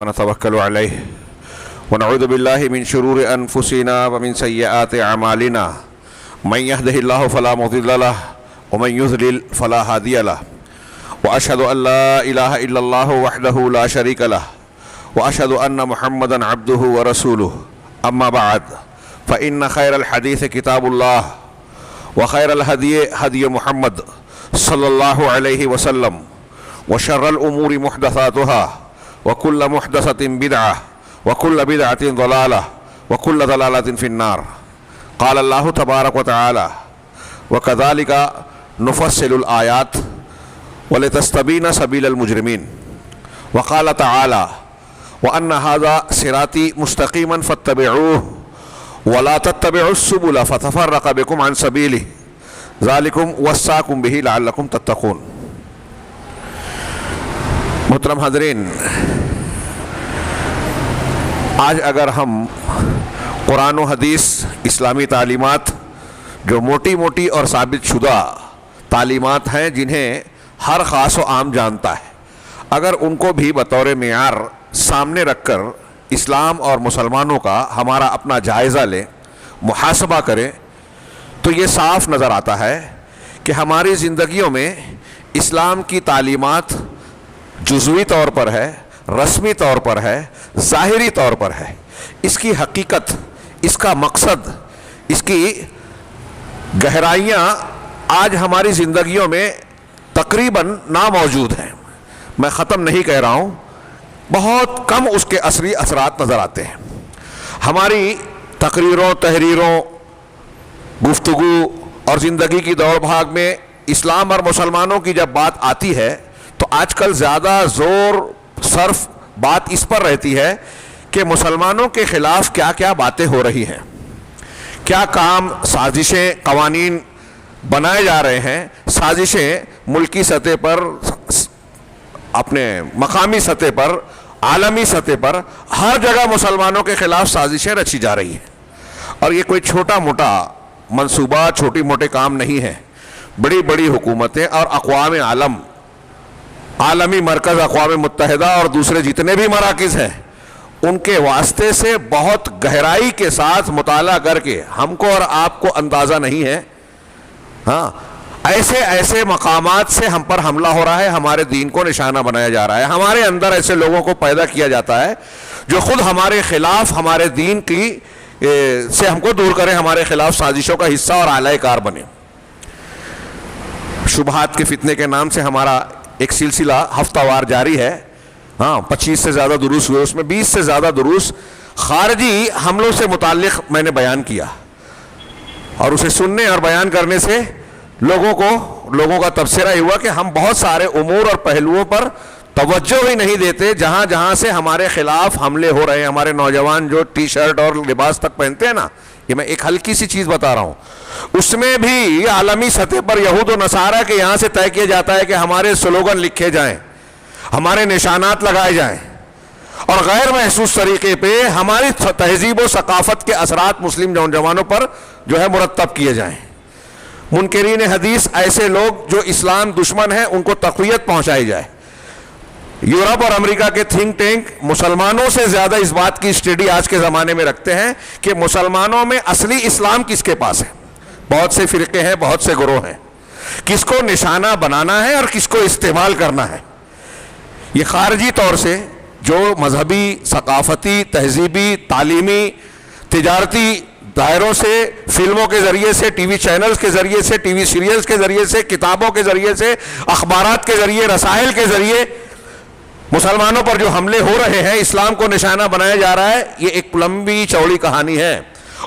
ونتوكل عليه ونعوذ بالله من شرور أنفسنا ومن سيئات أعمالنا من يهده الله فلا مضل له ومن يضلل فلا هادي له وأشهد أن لا إله إلا الله وحده لا شريك له وأشهد أن محمدا عبده ورسوله أما بعد فإن خير الحديث كتاب الله وخير الهدي هدي محمد صلى الله عليه وسلم وشر الأمور محدثاتها وكل محدثة بدعة وكل بدعة ضلالة وكل ضلالة في النار قال الله تبارك وتعالى وكذلك نفصل الآيات ولتستبين سبيل المجرمين وقال تعالى وأن هذا صراطي مستقيما فاتبعوه ولا تتبعوا السبل فتفرق بكم عن سبيله ذلكم وصاكم به لعلكم تتقون۔ محترم حاضرین، آج اگر ہم قرآن و حدیث اسلامی تعلیمات جو موٹی موٹی اور ثابت شدہ تعلیمات ہیں جنہیں ہر خاص و عام جانتا ہے، اگر ان کو بھی بطور معیار سامنے رکھ کر اسلام اور مسلمانوں کا ہمارا اپنا جائزہ لیں، محاسبہ کریں، تو یہ صاف نظر آتا ہے کہ ہماری زندگیوں میں اسلام کی تعلیمات جزوی طور پر ہے، رسمی طور پر ہے، ظاہری طور پر ہے۔ اس کی حقیقت، اس کا مقصد، اس کی گہرائیاں آج ہماری زندگیوں میں تقریباً ناموجود ہیں۔ میں ختم نہیں کہہ رہا ہوں، بہت کم اس کے اصلی اثرات نظر آتے ہیں۔ ہماری تقریروں، تحریروں، گفتگو اور زندگی کی دوڑ بھاگ میں اسلام اور مسلمانوں کی جب بات آتی ہے تو آج کل زیادہ زور صرف بات اس پر رہتی ہے کہ مسلمانوں کے خلاف کیا کیا باتیں ہو رہی ہیں، کیا کام، سازشیں، قوانین بنائے جا رہے ہیں، سازشیں ملکی سطح پر، اپنے مقامی سطح پر، عالمی سطح پر، ہر جگہ مسلمانوں کے خلاف سازشیں رچی جا رہی ہیں۔ اور یہ کوئی چھوٹا موٹا منصوبہ، چھوٹی موٹے کام نہیں ہیں۔ بڑی بڑی حکومتیں اور اقوام عالم، عالمی مرکز اقوام متحدہ اور دوسرے جتنے بھی مراکز ہیں، ان کے واسطے سے بہت گہرائی کے ساتھ مطالعہ کر کے ہم کو اور آپ کو اندازہ نہیں ہے، ہاں، ایسے مقامات سے ہم پر حملہ ہو رہا ہے، ہمارے دین کو نشانہ بنایا جا رہا ہے، ہمارے اندر ایسے لوگوں کو پیدا کیا جاتا ہے جو خود ہمارے خلاف، ہمارے دین کی سے ہم کو دور کریں، ہمارے خلاف سازشوں کا حصہ اور اعلی کار بنے۔ شبہات کے فتنے کے نام سے ہمارا ایک سلسلہ ہفتہ وار جاری ہے، 25 سے زیادہ دروس ہوئے، اس میں 20 سے زیادہ دروس خارجی حملوں سے متعلق میں نے بیان کیا، اور اسے سننے اور بیان کرنے سے لوگوں کا تبصرہ ہوا کہ ہم بہت سارے امور اور پہلوؤں پر توجہ ہی نہیں دیتے جہاں سے ہمارے خلاف حملے ہو رہے ہیں۔ ہمارے نوجوان جو ٹی شرٹ اور لباس تک پہنتے ہیں نا، یہ میں ایک ہلکی سی چیز بتا رہا ہوں، اس میں بھی عالمی سطح پر یہود و نصارہ کے یہاں سے طے کیا جاتا ہے کہ ہمارے سلوگن لکھے جائیں، ہمارے نشانات لگائے جائیں، اور غیر محسوس طریقے پہ ہماری تہذیب و ثقافت کے اثرات مسلم نوجوانوں پر جو ہے مرتب کیے جائیں۔ منکرین حدیث، ایسے لوگ جو اسلام دشمن ہیں، ان کو تقویت پہنچائی جائے۔ یورپ اور امریکہ کے تھنک ٹینک مسلمانوں سے زیادہ اس بات کی اسٹڈی آج کے زمانے میں رکھتے ہیں کہ مسلمانوں میں اصلی اسلام کس کے پاس ہے۔ بہت سے فرقے ہیں، بہت سے گروہ ہیں، کس کو نشانہ بنانا ہے اور کس کو استعمال کرنا ہے۔ یہ خارجی طور سے جو مذہبی، ثقافتی، تہذیبی، تعلیمی، تجارتی دائروں سے، فلموں کے ذریعے سے، ٹی وی چینلز کے ذریعے سے، ٹی وی سیریلز کے ذریعے سے، کتابوں کے ذریعے سے، اخبارات کے ذریعے، رسائل کے ذریعے مسلمانوں پر جو حملے ہو رہے ہیں، اسلام کو نشانہ بنایا جا رہا ہے، یہ ایک لمبی چوڑی کہانی ہے،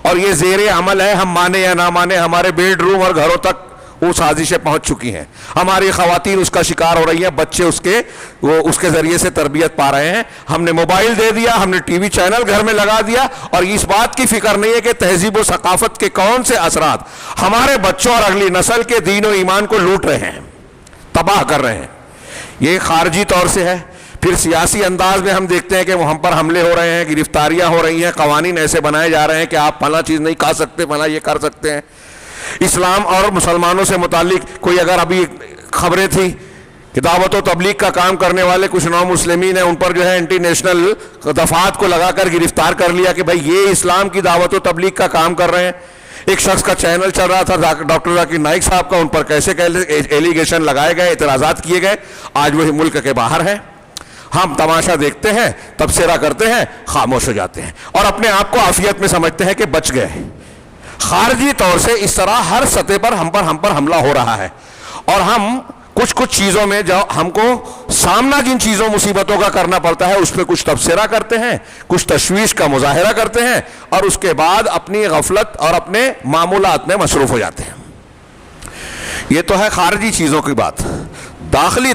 اور یہ زیر عمل ہے۔ ہم مانے یا نہ مانے، ہمارے بیڈ روم اور گھروں تک وہ سازشیں پہنچ چکی ہیں، ہماری خواتین اس کا شکار ہو رہی ہیں، بچے اس کے ذریعے سے تربیت پا رہے ہیں۔ ہم نے موبائل دے دیا، ہم نے ٹی وی چینل گھر میں لگا دیا، اور اس بات کی فکر نہیں ہے کہ تہذیب و ثقافت کے کون سے اثرات ہمارے بچوں اور اگلی نسل کے دین و ایمان کو لوٹ رہے ہیں، تباہ کر رہے ہیں۔ یہ خارجی طور سے ہے۔ پھر سیاسی انداز میں ہم دیکھتے ہیں کہ وہ ہم پر حملے ہو رہے ہیں، گرفتاریاں ہو رہی ہیں، قوانین ایسے بنائے جا رہے ہیں کہ آپ فلاں چیز نہیں کھا سکتے، فلاں یہ کر سکتے ہیں۔ اسلام اور مسلمانوں سے متعلق کوئی اگر ابھی خبریں تھیں کہ دعوت و تبلیغ کا کام کرنے والے کچھ نو مسلمین ہیں، ان پر جو ہے انٹر نیشنل دفعات کو لگا کر گرفتار کر لیا کہ بھائی یہ اسلام کی دعوت و تبلیغ کا کام کر رہے ہیں. ایک شخص کا چینل چل رہا تھا ڈاکٹر ذاکر نائک صاحب کا، ان پر کیسے ایلیگیشن لگائے گئے، اعتراضات کیے گئے. آج وہی ملک کے باہر ہیں. ہم تماشا دیکھتے ہیں، تبصرہ کرتے ہیں، خاموش ہو جاتے ہیں اور اپنے آپ کو عافیت میں سمجھتے ہیں کہ بچ گئے. خارجی طور سے اس طرح ہر سطح پر ہم پر حملہ ہو رہا ہے، اور ہم کچھ چیزوں میں جو ہم کو سامنا جن چیزوں مصیبتوں کا کرنا پڑتا ہے اس پہ کچھ تبصرہ کرتے ہیں، کچھ تشویش کا مظاہرہ کرتے ہیں، اور اس کے بعد اپنی غفلت اور اپنے معمولات میں مصروف ہو جاتے ہیں. یہ تو ہے خارجی چیزوں کی بات. داخلی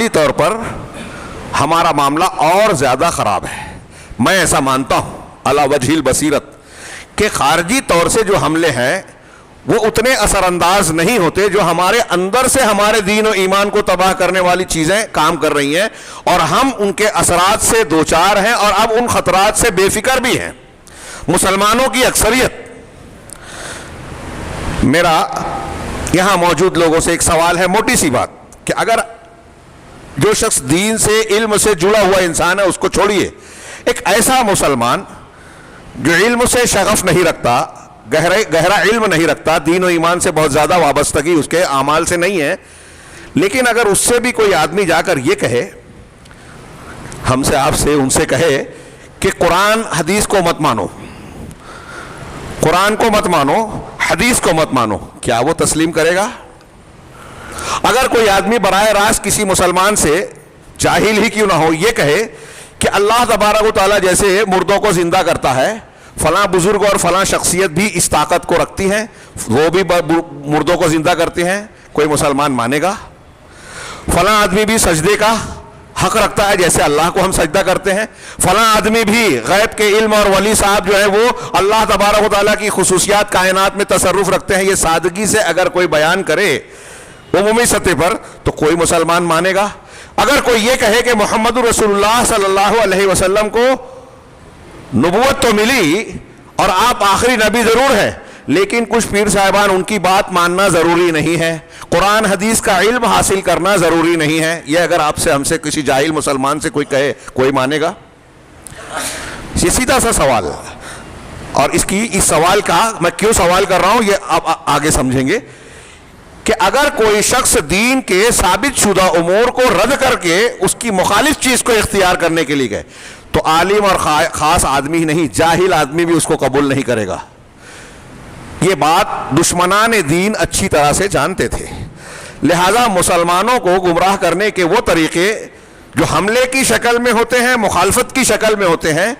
طور پر ہمارا معاملہ اور زیادہ خراب ہے. میں ایسا مانتا ہوں علی وجہ البصیرت کہ خارجی طور سے جو حملے ہیں وہ اتنے اثر انداز نہیں ہوتے جو ہمارے اندر سے ہمارے دین و ایمان کو تباہ کرنے والی چیزیں کام کر رہی ہیں، اور ہم ان کے اثرات سے دوچار ہیں اور اب ان خطرات سے بے فکر بھی ہیں. مسلمانوں کی اکثریت. میرا یہاں موجود لوگوں سے ایک سوال ہے، موٹی سی بات، کہ اگر جو شخص دین سے علم سے جڑا ہوا انسان ہے اس کو چھوڑیے، ایک ایسا مسلمان جو علم سے شغف نہیں رکھتا، گہرا علم نہیں رکھتا، دین و ایمان سے بہت زیادہ وابستگی اس کے اعمال سے نہیں ہے، لیکن اگر اس سے بھی کوئی آدمی جا کر یہ کہے، ہم سے آپ سے ان سے کہے کہ قرآن حدیث کو مت مانو، قرآن کو مت مانو، حدیث کو مت مانو، کیا وہ تسلیم کرے گا؟ اگر کوئی آدمی براہ راست کسی مسلمان سے جاہل ہی کیوں نہ ہو یہ کہے کہ اللہ تبارک و تعالیٰ جیسے مردوں کو زندہ کرتا ہے، فلاں بزرگ اور فلاں شخصیت بھی اس طاقت کو رکھتی ہیں، وہ بھی مردوں کو زندہ کرتے ہیں، کوئی مسلمان مانے گا؟ فلاں آدمی بھی سجدے کا حق رکھتا ہے جیسے اللہ کو ہم سجدہ کرتے ہیں، فلاں آدمی بھی غیب کے علم اور ولی صاحب جو ہے وہ اللہ تبارک و تعالیٰ کی خصوصیات کائنات میں تصرف رکھتے ہیں، یہ سادگی سے اگر کوئی بیان کرے عمومی سطح پر تو کوئی مسلمان مانے گا؟ اگر کوئی یہ کہے کہ محمد رسول اللہ صلی اللہ علیہ وسلم کو نبوت تو ملی اور آپ آخری نبی ضرور ہیں، لیکن کچھ پیر صاحبان ان کی بات ماننا ضروری نہیں ہے، قرآن حدیث کا علم حاصل کرنا ضروری نہیں ہے، یہ اگر آپ سے ہم سے کسی جاہل مسلمان سے کوئی کہے، کوئی مانے گا؟ یہ سیدھا سا سوال ہے. اور اس سوال کا میں کیوں سوال کر رہا ہوں یہ آپ آگے سمجھیں گے کہ اگر کوئی شخص دین کے ثابت شدہ امور کو رد کر کے اس کی مخالف چیز کو اختیار کرنے کے لیے گئے تو عالم اور خاص آدمی ہی نہیں، جاہل آدمی بھی اس کو قبول نہیں کرے گا. یہ بات دشمنان دین اچھی طرح سے جانتے تھے، لہذا مسلمانوں کو گمراہ کرنے کے وہ طریقے جو حملے کی شکل میں ہوتے ہیں، مخالفت کی شکل میں ہوتے ہیں،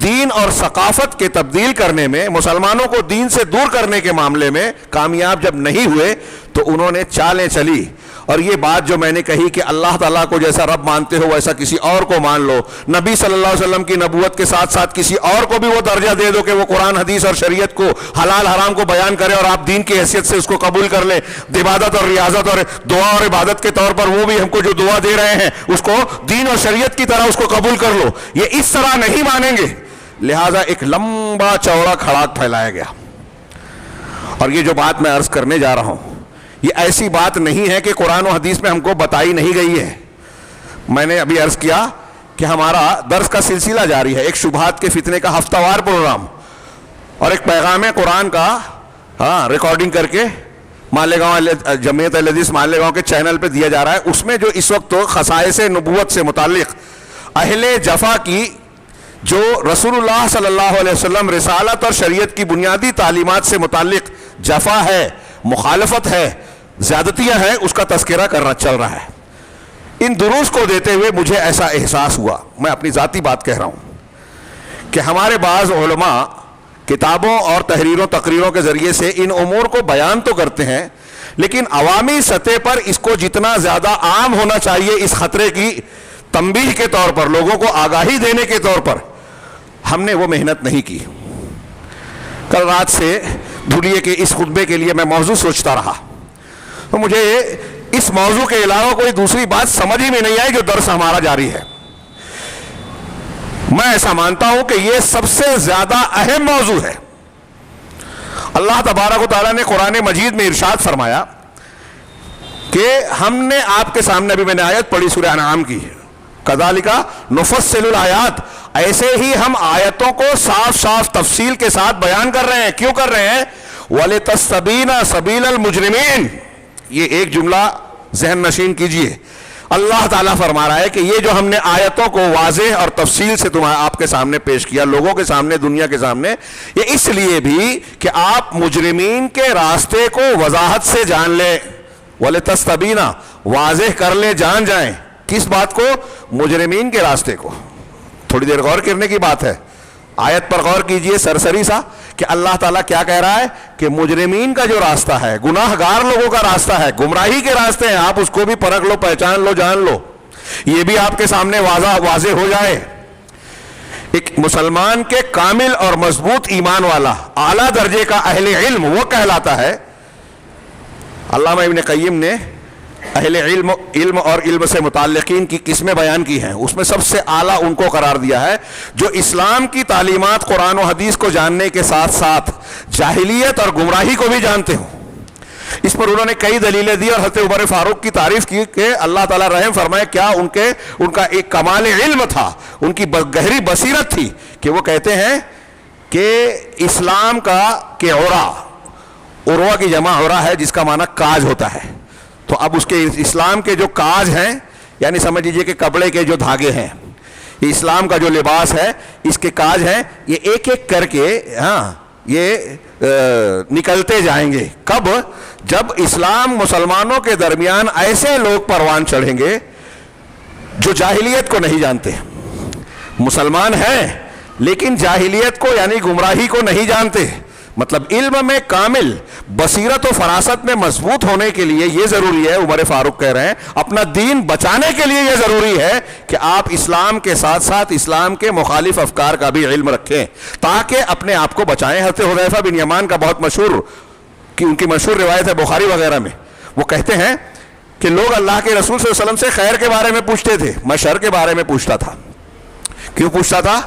دین اور ثقافت کے تبدیل کرنے میں، مسلمانوں کو دین سے دور کرنے کے معاملے میں کامیاب جب نہیں ہوئے تو انہوں نے چالیں چلی. اور یہ بات جو میں نے کہی کہ اللہ تعالیٰ کو جیسا رب مانتے ہو ویسا کسی اور کو مان لو، نبی صلی اللہ علیہ وسلم کی نبوت کے ساتھ ساتھ کسی اور کو بھی وہ درجہ دے دو کہ وہ قرآن حدیث اور شریعت کو حلال حرام کو بیان کرے اور آپ دین کی حیثیت سے اس کو قبول کر لیں، عبادت اور ریاضت اور دعا اور عبادت کے طور پر وہ بھی ہم کو جو دعا دے رہے ہیں اس کو دین اور شریعت کی طرح اس کو قبول کر لو، یہ اس طرح نہیں مانیں گے. لہذا ایک لمبا چوڑا کھڑاک پھیلایا گیا. اور یہ جو بات میں عرض کرنے جا رہا ہوں یہ ایسی بات نہیں ہے کہ قرآن و حدیث میں ہم کو بتائی نہیں گئی ہے. میں نے ابھی عرض کیا کہ ہمارا درس کا سلسلہ جاری ہے، ایک شبہات کے فتنے کا ہفتہ وار پروگرام اور ایک پیغام قرآن کا ریکارڈنگ کر کے مالیگاؤں جمعیت اہل حدیث مالیگاؤں کے چینل پہ دیا جا رہا ہے. اس میں جو اس وقت خصائص نبوت سے متعلق اہل جفا کی جو رسول اللہ صلی اللہ علیہ وسلم رسالت اور شریعت کی بنیادی تعلیمات سے متعلق جفا ہے، مخالفت ہے، زیادتیاں ہیں، اس کا تذکرہ کرنا چل رہا ہے. ان دروس کو دیتے ہوئے مجھے ایسا احساس ہوا، میں اپنی ذاتی بات کہہ رہا ہوں، کہ ہمارے بعض علماء کتابوں اور تحریروں تقریروں کے ذریعے سے ان امور کو بیان تو کرتے ہیں، لیکن عوامی سطح پر اس کو جتنا زیادہ عام ہونا چاہیے اس خطرے کی تنبیہ کے طور پر، لوگوں کو آگاہی دینے کے طور پر ہم نے وہ محنت نہیں کی. کل رات سے دھولیے کے اس خطبے کے لیے میں موضوع سوچتا رہا تو مجھے اس موضوع کے علاوہ کوئی دوسری بات سمجھ ہی میں نہیں آئی جو درس ہمارا جاری ہے. میں ایسا مانتا ہوں کہ یہ سب سے زیادہ اہم موضوع ہے. اللہ تبارک و تعالیٰ نے قرآن مجید میں ارشاد فرمایا کہ ہم نے آپ کے سامنے، ابھی میں نے آیت پڑھی سورہ انعام کی، کذالک نفصل الآیات، ایسے ہی ہم آیتوں کو صاف صاف تفصیل کے ساتھ بیان کر رہے ہیں. کیوں کر رہے ہیں؟ وَلِتَسْتَبِينَ سَبِيلَ الْمُجْرِمِينَ. یہ ایک جملہ ذہن نشین کیجئے. اللہ تعالیٰ فرما رہا ہے کہ یہ جو ہم نے آیتوں کو واضح اور تفصیل سے آپ کے سامنے پیش کیا، لوگوں کے سامنے، دنیا کے سامنے، یہ اس لیے بھی کہ آپ مجرمین کے راستے کو وضاحت سے جان لیں. وَلِتَسْتَبِينَ، واضح کر لیں، جان جائیں. کس بات کو؟ مجرمین کے راستے کو. تھوڑی دیر غور کرنے کی بات ہے. آیت پر غور کیجئے سرسری سا کہ اللہ تعالیٰ کیا کہہ رہا ہے کہ مجرمین کا جو راستہ ہے، گناہ گار لوگوں کا راستہ ہے، گمراہی کے راستے ہیں، آپ اس کو بھی پرکھ لو، پہچان لو، جان لو. یہ بھی آپ کے سامنے واضح ہو جائے. ایک مسلمان کے کامل اور مضبوط ایمان والا اعلیٰ درجے کا اہل علم وہ کہلاتا ہے. علامہ ابن قیم نے اہل علم اور علم سے متعلقین کی قسمیں بیان کی ہیں، اس میں سب سے اعلیٰ ان کو قرار دیا ہے جو اسلام کی تعلیمات قرآن و حدیث کو جاننے کے ساتھ ساتھ جاہلیت اور گمراہی کو بھی جانتے ہوں. اس پر انہوں نے کئی دلیلیں دی اور حضرت عمر فاروق کی تعریف کی کہ اللہ تعالیٰ رحم فرمائے، کیا ان کا ایک کمال علم تھا، ان کی گہری بصیرت تھی کہ وہ کہتے ہیں کہ اسلام کا کہ عروہ کی جمع عروہ ہے جس کا معنی کاج ہوتا ہے. تو اب اس کے اسلام کے جو کاج ہیں، یعنی سمجھ لیجئے کہ کپڑے کے جو دھاگے ہیں، یہ اسلام کا جو لباس ہے، اس کے کاج ہیں، یہ ایک ایک کر کے یہ نکلتے جائیں گے. کب؟ جب اسلام مسلمانوں کے درمیان ایسے لوگ پروان چڑھیں گے جو جاہلیت کو نہیں جانتے. مسلمان ہیں لیکن جاہلیت کو یعنی گمراہی کو نہیں جانتے. مطلب علم میں کامل، بصیرت و فراست میں مضبوط ہونے کے لیے یہ ضروری ہے، عمر فاروق کہہ رہے ہیں، اپنا دین بچانے کے لیے یہ ضروری ہے کہ آپ اسلام کے ساتھ ساتھ اسلام کے مخالف افکار کا بھی علم رکھیں تاکہ اپنے آپ کو بچائیں. حضرت حذیفہ بن یمان کا بہت مشہور، کہ ان کی مشہور روایت ہے بخاری وغیرہ میں، وہ کہتے ہیں کہ لوگ اللہ کے رسول صلی اللہ علیہ وسلم سے خیر کے بارے میں پوچھتے تھے، میں شر کے بارے میں پوچھتا تھا. کیوں پوچھتا تھا؟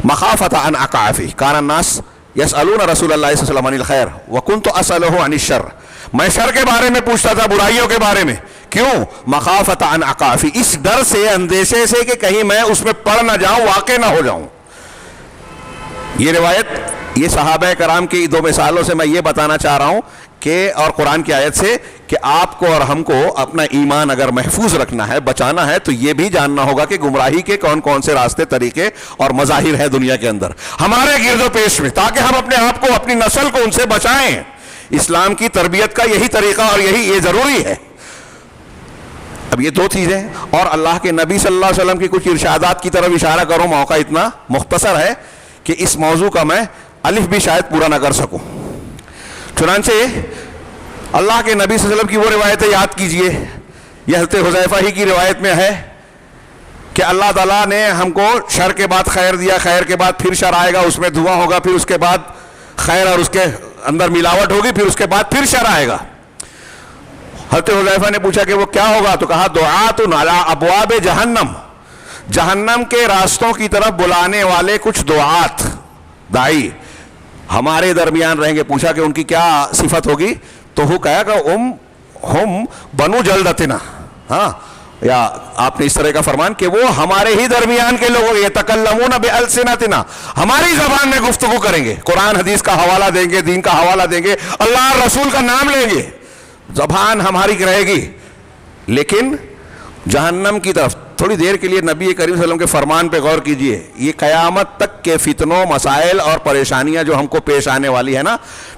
مخافۃ ان اقع فیہ، کان الناس یسألون رسول اللہ صلی اللہ علیہ وسلم عن الخیر وکنت اسألہ عن الشر. میں شر کے بارے میں پوچھتا تھا، برائیوں کے بارے میں. کیوں؟ مخافۃ ان اقع فیہ، اس ڈر سے، اندیشے سے کہ کہیں میں اس میں پڑ نہ جاؤں، واقع نہ ہو جاؤں. یہ روایت، یہ صحابہ کرام کی دو مثالوں سے میں یہ بتانا چاہ رہا ہوں کہ اور قرآن کی آیت سے کہ آپ کو اور ہم کو اپنا ایمان اگر محفوظ رکھنا ہے، بچانا ہے، تو یہ بھی جاننا ہوگا کہ گمراہی کے کون کون سے راستے، طریقے اور مظاہر ہیں دنیا کے اندر ہمارے گرد و پیش میں، تاکہ ہم اپنے آپ کو، اپنی نسل کو ان سے بچائیں. اسلام کی تربیت کا یہی طریقہ اور یہ ضروری ہے. اب یہ دو چیزیں، اور اللہ کے نبی صلی اللہ علیہ وسلم کی کچھ ارشادات کی طرف اشارہ کروں. موقع اتنا مختصر ہے کہ اس موضوع کا میں الف بھی شاید پورا نہ کر سکوں. چنانچہ اللہ کے نبی صلی اللہ علیہ وسلم کی وہ روایتیں یاد کیجئے. یہ حضرت حذیفہ ہی کی روایت میں ہے کہ اللہ تعالیٰ نے ہم کو شر کے بعد خیر دیا، خیر کے بعد پھر شر آئے گا، اس میں دھواں ہوگا، پھر اس کے بعد خیر اور اس کے اندر ملاوٹ ہوگی، پھر اس کے بعد پھر شر آئے گا. حضرت حذیفہ نے پوچھا کہ وہ کیا ہوگا؟ تو کہا دعات علی ابواب جہنم، جہنم کے راستوں کی طرف بلانے والے کچھ دعات، دائی ہمارے درمیان رہیں گے. پوچھا کہ ان کی کیا صفت ہوگی؟ تو وہ کہا کہ ہم بنو جلدتنا، ہاں، یا آپ نے اس طرح کا فرمان کہ وہ ہمارے ہی درمیان کے لوگ، یتکلمون بالسنتنا، ہماری زبان میں گفتگو کریں گے، قرآن حدیث کا حوالہ دیں گے، دین کا حوالہ دیں گے، اللہ اور رسول کا نام لیں گے، زبان ہماری رہے گی، لیکن جہنم کی طرف. تھوڑی دیر کے لیے نبی کریم صلی اللہ علیہ وسلم کے فرمان پہ غور کیجئے. یہ قیامت تک کے فتنوں، مسائل اور پریشانیاں جو ہم کو پیش آنے والی ہے نا،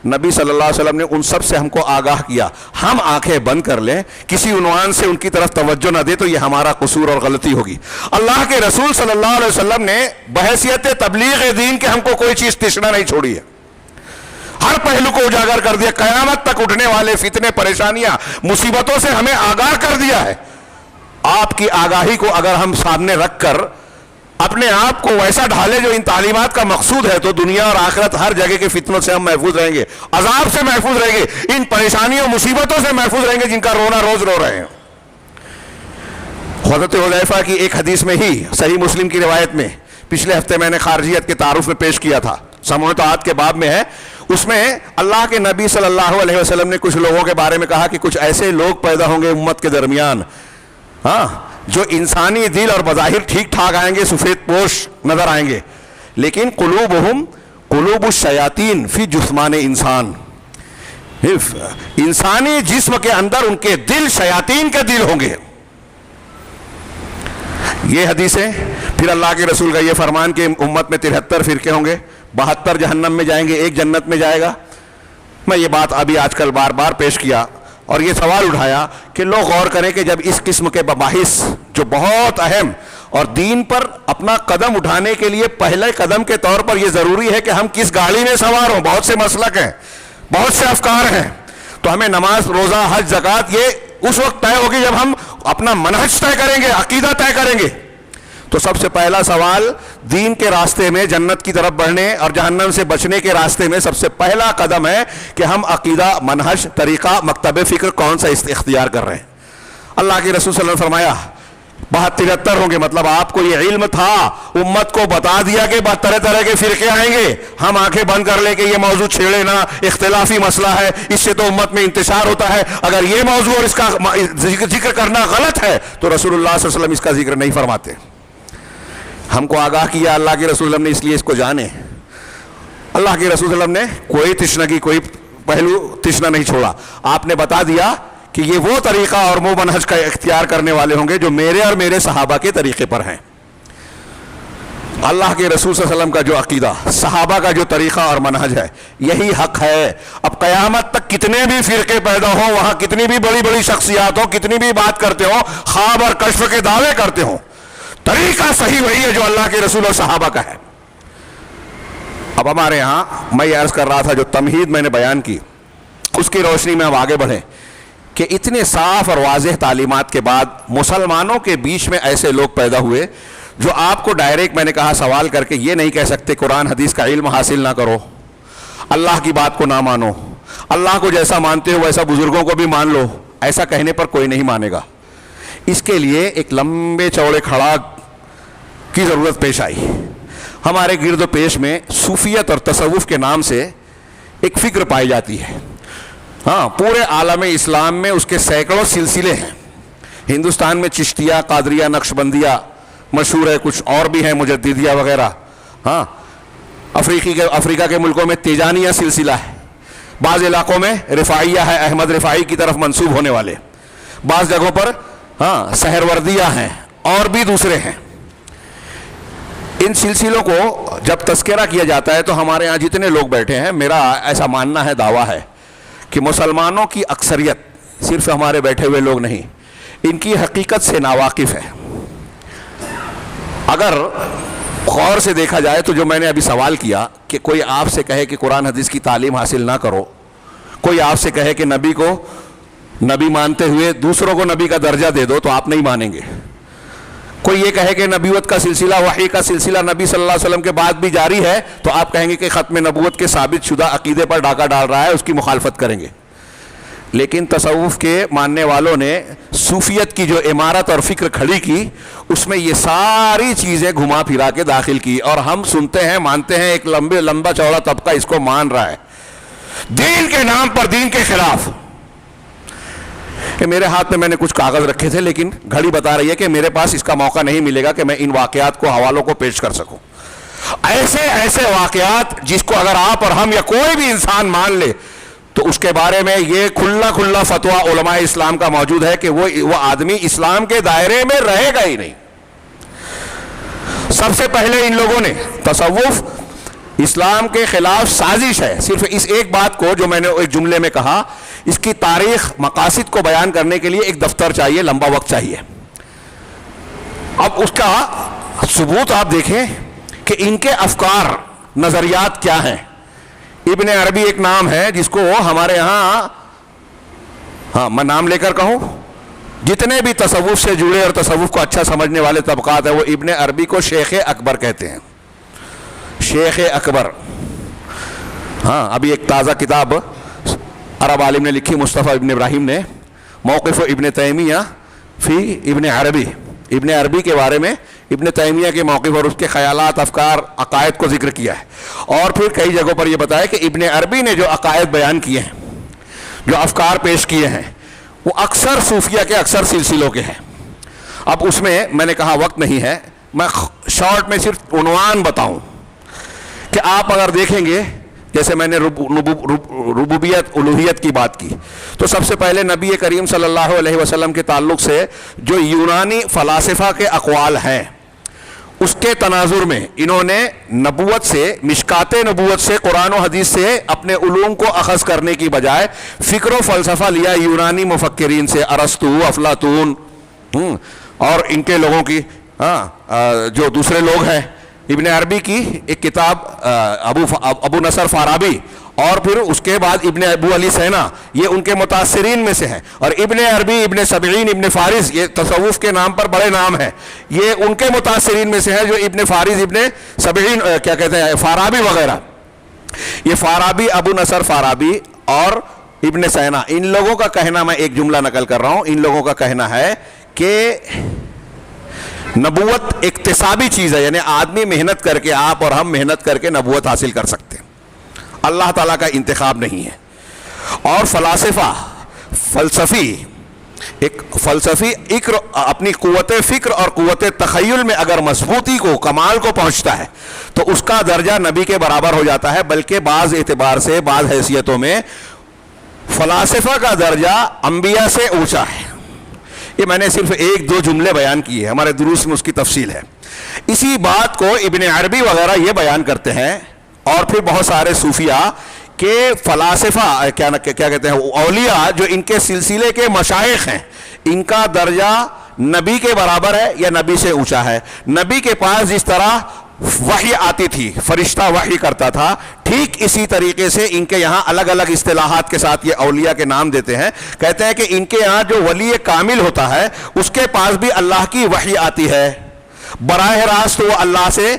نبی صلی اللہ علیہ وسلم نے ان سب سے ہم کو آگاہ کیا. ہم آنکھیں بند کر لیں، کسی عنوان سے ان کی طرف توجہ نہ دے تو یہ ہمارا قصور اور غلطی ہوگی. اللہ کے رسول صلی اللہ علیہ وسلم نے بحیثیت تبلیغ دین کے ہم کو کوئی چیز تشنا نہیں چھوڑی ہے، ہر پہلو کو اجاگر کر دیا. قیامت تک اٹھنے والے فتنے، پریشانیاں، مصیبتوں سے ہمیں آگاہ کر دیا ہے. آپ کی آگاہی کو اگر ہم سامنے رکھ کر اپنے آپ کو ویسا ڈھالے جو ان تعلیمات کا مقصود ہے، تو دنیا اور آخرت ہر جگہ کے فتنوں سے ہم محفوظ رہیں گے، عذاب سے محفوظ رہیں گے، ان پریشانیوں مصیبتوں سے محفوظ رہیں گے جن کا رونا روز رو رہے ہیں. حضرت حذیفہ کی ایک حدیث میں ہی، صحیح مسلم کی روایت میں، پچھلے ہفتے میں نے خارجیت کے تعارف میں پیش کیا تھا، سمعتات کے باب میں ہے. اس میں اللہ کے نبی صلی اللہ علیہ وسلم نے کچھ لوگوں کے بارے میں کہا کہ کچھ ایسے لوگ پیدا ہوں گے امت کے درمیان جو انسانی دل اور بظاہر ٹھیک ٹھاک آئیں گے، سفید پوش نظر آئیں گے، لیکن قلوبہم قلوب الشیاطین فی جثمان انسان، انسانی جسم کے اندر ان کے دل شیاطین کے دل ہوں گے. یہ حدیثیں. پھر اللہ کے رسول کا یہ فرمان کہ امت میں 73 فرقے ہوں گے، 72 جہنم میں جائیں گے، 1 جنت میں جائے گا. میں یہ بات ابھی آج کل بار بار پیش کیا اور یہ سوال اٹھایا کہ لوگ غور کریں کہ جب اس قسم کے مباحث جو بہت اہم اور دین پر اپنا قدم اٹھانے کے لیے پہلے قدم کے طور پر یہ ضروری ہے کہ ہم کس گاڑی میں سوار ہوں، بہت سے مسلک ہیں، بہت سے افکار ہیں، تو ہمیں نماز، روزہ، حج، زکوٰۃ یہ اس وقت طے ہوگی جب ہم اپنا منہج طے کریں گے، عقیدہ طے کریں گے. تو سب سے پہلا سوال دین کے راستے میں جنت کی طرف بڑھنے اور جہنم سے بچنے کے راستے میں سب سے پہلا قدم ہے کہ ہم عقیدہ، منہج، طریقہ، مکتب فکر کون سا اختیار کر رہے ہیں. اللہ کے رسول صلی اللہ علیہ وسلم نے فرمایا 73 ہوں گے، مطلب آپ کو یہ علم تھا، امت کو بتا دیا کہ طرح طرح کے فرقے آئیں گے، ہم آنکھیں بند کر لیں کہ یہ موضوع چھیڑے نہ، اختلافی مسئلہ ہے، اس سے تو امت میں انتشار ہوتا ہے، اگر یہ موضوع اور اس کا ذکر کرنا غلط ہے تو رسول اللہ صلی اللہ علیہ وسلم اس کا ذکر نہیں فرماتے. ہم کو آگاہ کیا اللہ کے رسول صلی اللہ علیہ وسلم نے، اس لیے اس کو جانے. اللہ کے رسول صلی اللہ علیہ وسلم نے کوئی تشنگی، کوئی پہلو تشنا نہیں چھوڑا. آپ نے بتا دیا کہ یہ وہ طریقہ اور وہ منہج کا اختیار کرنے والے ہوں گے جو میرے اور میرے صحابہ کے طریقے پر ہیں. اللہ کے رسول صلی اللہ علیہ وسلم کا جو عقیدہ، صحابہ کا جو طریقہ اور منہج ہے، یہی حق ہے. اب قیامت تک کتنے بھی فرقے پیدا ہوں، وہاں کتنی بھی بڑی بڑی شخصیات ہوں، کتنی بھی بات کرتے ہوں، خواب اور کشف کے دعوے کرتے ہوں، طریقہ صحیح وہی ہے جو اللہ کے رسول اور صحابہ کا ہے. اب ہمارے یہاں میں یہ عرض کر رہا تھا، جو تمہید میں نے بیان کی اس کی روشنی میں اب آگے بڑھیں کہ اتنے صاف اور واضح تعلیمات کے بعد مسلمانوں کے بیچ میں ایسے لوگ پیدا ہوئے جو آپ کو ڈائریکٹ، میں نے کہا، سوال کر کے یہ نہیں کہہ سکتے قرآن حدیث کا علم حاصل نہ کرو، اللہ کی بات کو نہ مانو، اللہ کو جیسا مانتے ہو ویسا بزرگوں کو بھی مان لو. ایسا کہنے پر کوئی نہیں مانے گا. اس کے لیے ایک لمبے چوڑے کھڑا کی ضرورت پیش آئی. ہمارے گرد و پیش میں صوفیت اور تصوف کے نام سے ایک فکر پائی جاتی ہے. پورے عالم اسلام میں اس کے سینکڑوں سلسلے ہیں. ہندوستان میں چشتیہ، قادریہ، نقشبندیہ مشہور ہے، کچھ اور بھی ہیں، مجددیہ وغیرہ. افریقہ کے ملکوں میں تیجانیہ سلسلہ ہے، بعض علاقوں میں رفاعیہ ہے، احمد رفاعی کی طرف منسوب ہونے والے، بعض جگہوں پر سہروردیہ ہیں، اور بھی دوسرے ہیں. ان سلسلوں کو جب تذکرہ کیا جاتا ہے تو ہمارے ہاں جتنے لوگ بیٹھے ہیں، میرا ایسا ماننا ہے، دعویٰ ہے کہ مسلمانوں کی اکثریت، صرف ہمارے بیٹھے ہوئے لوگ نہیں، ان کی حقیقت سے ناواقف ہے. اگر غور سے دیکھا جائے تو جو میں نے ابھی سوال کیا کہ کوئی آپ سے کہے کہ قرآن حدیث کی تعلیم حاصل نہ کرو، کوئی آپ سے کہے کہ نبی کو نبی مانتے ہوئے دوسروں کو نبی کا درجہ دے دو تو آپ نہیں مانیں گے. کوئی یہ کہے کہ نبوت کا سلسلہ، وحی کا سلسلہ نبی صلی اللہ علیہ وسلم کے بعد بھی جاری ہے تو آپ کہیں گے کہ ختم نبوت کے ثابت شدہ عقیدے پر ڈاکہ ڈال رہا ہے، اس کی مخالفت کریں گے. لیکن تصوف کے ماننے والوں نے صوفیت کی جو عمارت اور فکر کھڑی کی، اس میں یہ ساری چیزیں گھما پھرا کے داخل کی، اور ہم سنتے ہیں، مانتے ہیں. ایک لمبا چوڑا طبقہ اس کو مان رہا ہے دین کے نام پر، دین کے خلاف. کہ میرے ہاتھ میں نے کچھ کاغذ رکھے تھے، لیکن گھڑی بتا رہی ہے کہ میرے پاس اس کا موقع نہیں ملے گا کہ میں ان واقعات کو، حوالوں کو پیش کر سکوں. ایسے واقعات جس کو اگر آپ اور ہم یا کوئی بھی انسان مان لے تو اس کے بارے میں یہ کھلا فتویٰ علماء اسلام کا موجود ہے کہ وہ آدمی اسلام کے دائرے میں رہے گا ہی نہیں. سب سے پہلے ان لوگوں نے تصوف اسلام کے خلاف سازش ہے. صرف اس ایک بات کو جو میں نے ایک جملے میں کہا، اس کی تاریخ، مقاصد کو بیان کرنے کے لیے ایک دفتر چاہیے، لمبا وقت چاہیے. اب اس کا ثبوت آپ دیکھیں کہ ان کے افکار، نظریات کیا ہیں. ابن عربی ایک نام ہے جس کو ہمارے ہاں میں نام لے کر کہوں، جتنے بھی تصوف سے جڑے اور تصوف کو اچھا سمجھنے والے طبقات ہیں وہ ابن عربی کو شیخ اکبر کہتے ہیں. شیخ اکبر. ابھی ایک تازہ کتاب عرب عالم نے لکھی، مصطفیٰ ابن ابراہیم نے، موقف ابن تیمیہ فی ابن عربی. ابن عربی کے بارے میں ابن تیمیہ کے موقف اور اس کے خیالات، افکار، عقائد کو ذکر کیا ہے، اور پھر کئی جگہوں پر یہ بتایا کہ ابن عربی نے جو عقائد بیان کیے ہیں، جو افکار پیش کیے ہیں، وہ اکثر صوفیہ کے اکثر سلسلوں کے ہیں۔ اب اس میں نے کہا وقت نہیں ہے، میں شارٹ میں صرف عنوان بتاؤں کہ آپ اگر دیکھیں گے، جیسے میں نے ربوبیت الوہیت کی بات کی، تو سب سے پہلے نبی کریم صلی اللہ علیہ وسلم کے تعلق سے جو یونانی فلاسفہ کے اقوال ہیں، اس کے تناظر میں انہوں نے نبوت سے، مشکات نبوت سے، قرآن و حدیث سے اپنے علوم کو اخذ کرنے کی بجائے فکر و فلسفہ لیا یونانی مفکرین سے، ارسطو، افلاطون اور ان کے لوگوں کی، جو دوسرے لوگ ہیں۔ ابن عربی کی ایک کتاب ابو نصر فارابی، اور پھر اس کے بعد ابن ابو علی سینا، یہ ان کے متاثرین میں سے ہیں، اور ابن عربی، ابن سبعین، ابن فارس، یہ تصوف کے نام پر بڑے نام ہیں، یہ ان کے متاثرین میں سے ہیں، جو ابن فارس، ابن سبعین، کیا کہتے ہیں، فارابی وغیرہ۔ یہ فارابی، ابو نصر فارابی اور ابن سینا، ان لوگوں کا کہنا، میں ایک جملہ نقل کر رہا ہوں، ان لوگوں کا کہنا ہے کہ نبوت اکتسابی چیز ہے، یعنی آدمی محنت کر کے، آپ اور ہم محنت کر کے نبوت حاصل کر سکتے ہیں، اللہ تعالیٰ کا انتخاب نہیں ہے۔ اور فلسفی اپنی قوت فکر اور قوت تخیل میں اگر مضبوطی کو، کمال کو پہنچتا ہے تو اس کا درجہ نبی کے برابر ہو جاتا ہے، بلکہ بعض اعتبار سے، بعض حیثیتوں میں فلاسفہ کا درجہ انبیاء سے اونچا ہے۔ یہ میں نے صرف ایک دو جملے بیان کیے، ہمارے دروس میں اس کی تفصیل ہے۔ اسی بات کو ابن عربی وغیرہ یہ بیان کرتے ہیں، اور پھر بہت سارے صوفیہ کہ فلاسفہ، کیا کہتے ہیں، اولیاء جو ان کے سلسلے کے مشائخ ہیں، ان کا درجہ نبی کے برابر ہے یا نبی سے اونچا ہے۔ نبی کے پاس جس طرح وحی آتی تھی، فرشتہ وحی کرتا تھا، ٹھیک اسی طریقے سے ان کے یہاں الگ الگ اصطلاحات کے ساتھ یہ اولیاء کے نام دیتے ہیں۔ کہتے ہیں کہ ان کے یہاں جو ولی کامل ہوتا ہے، اس کے پاس بھی اللہ کی وحی آتی ہے، براہ راست وہ اللہ سے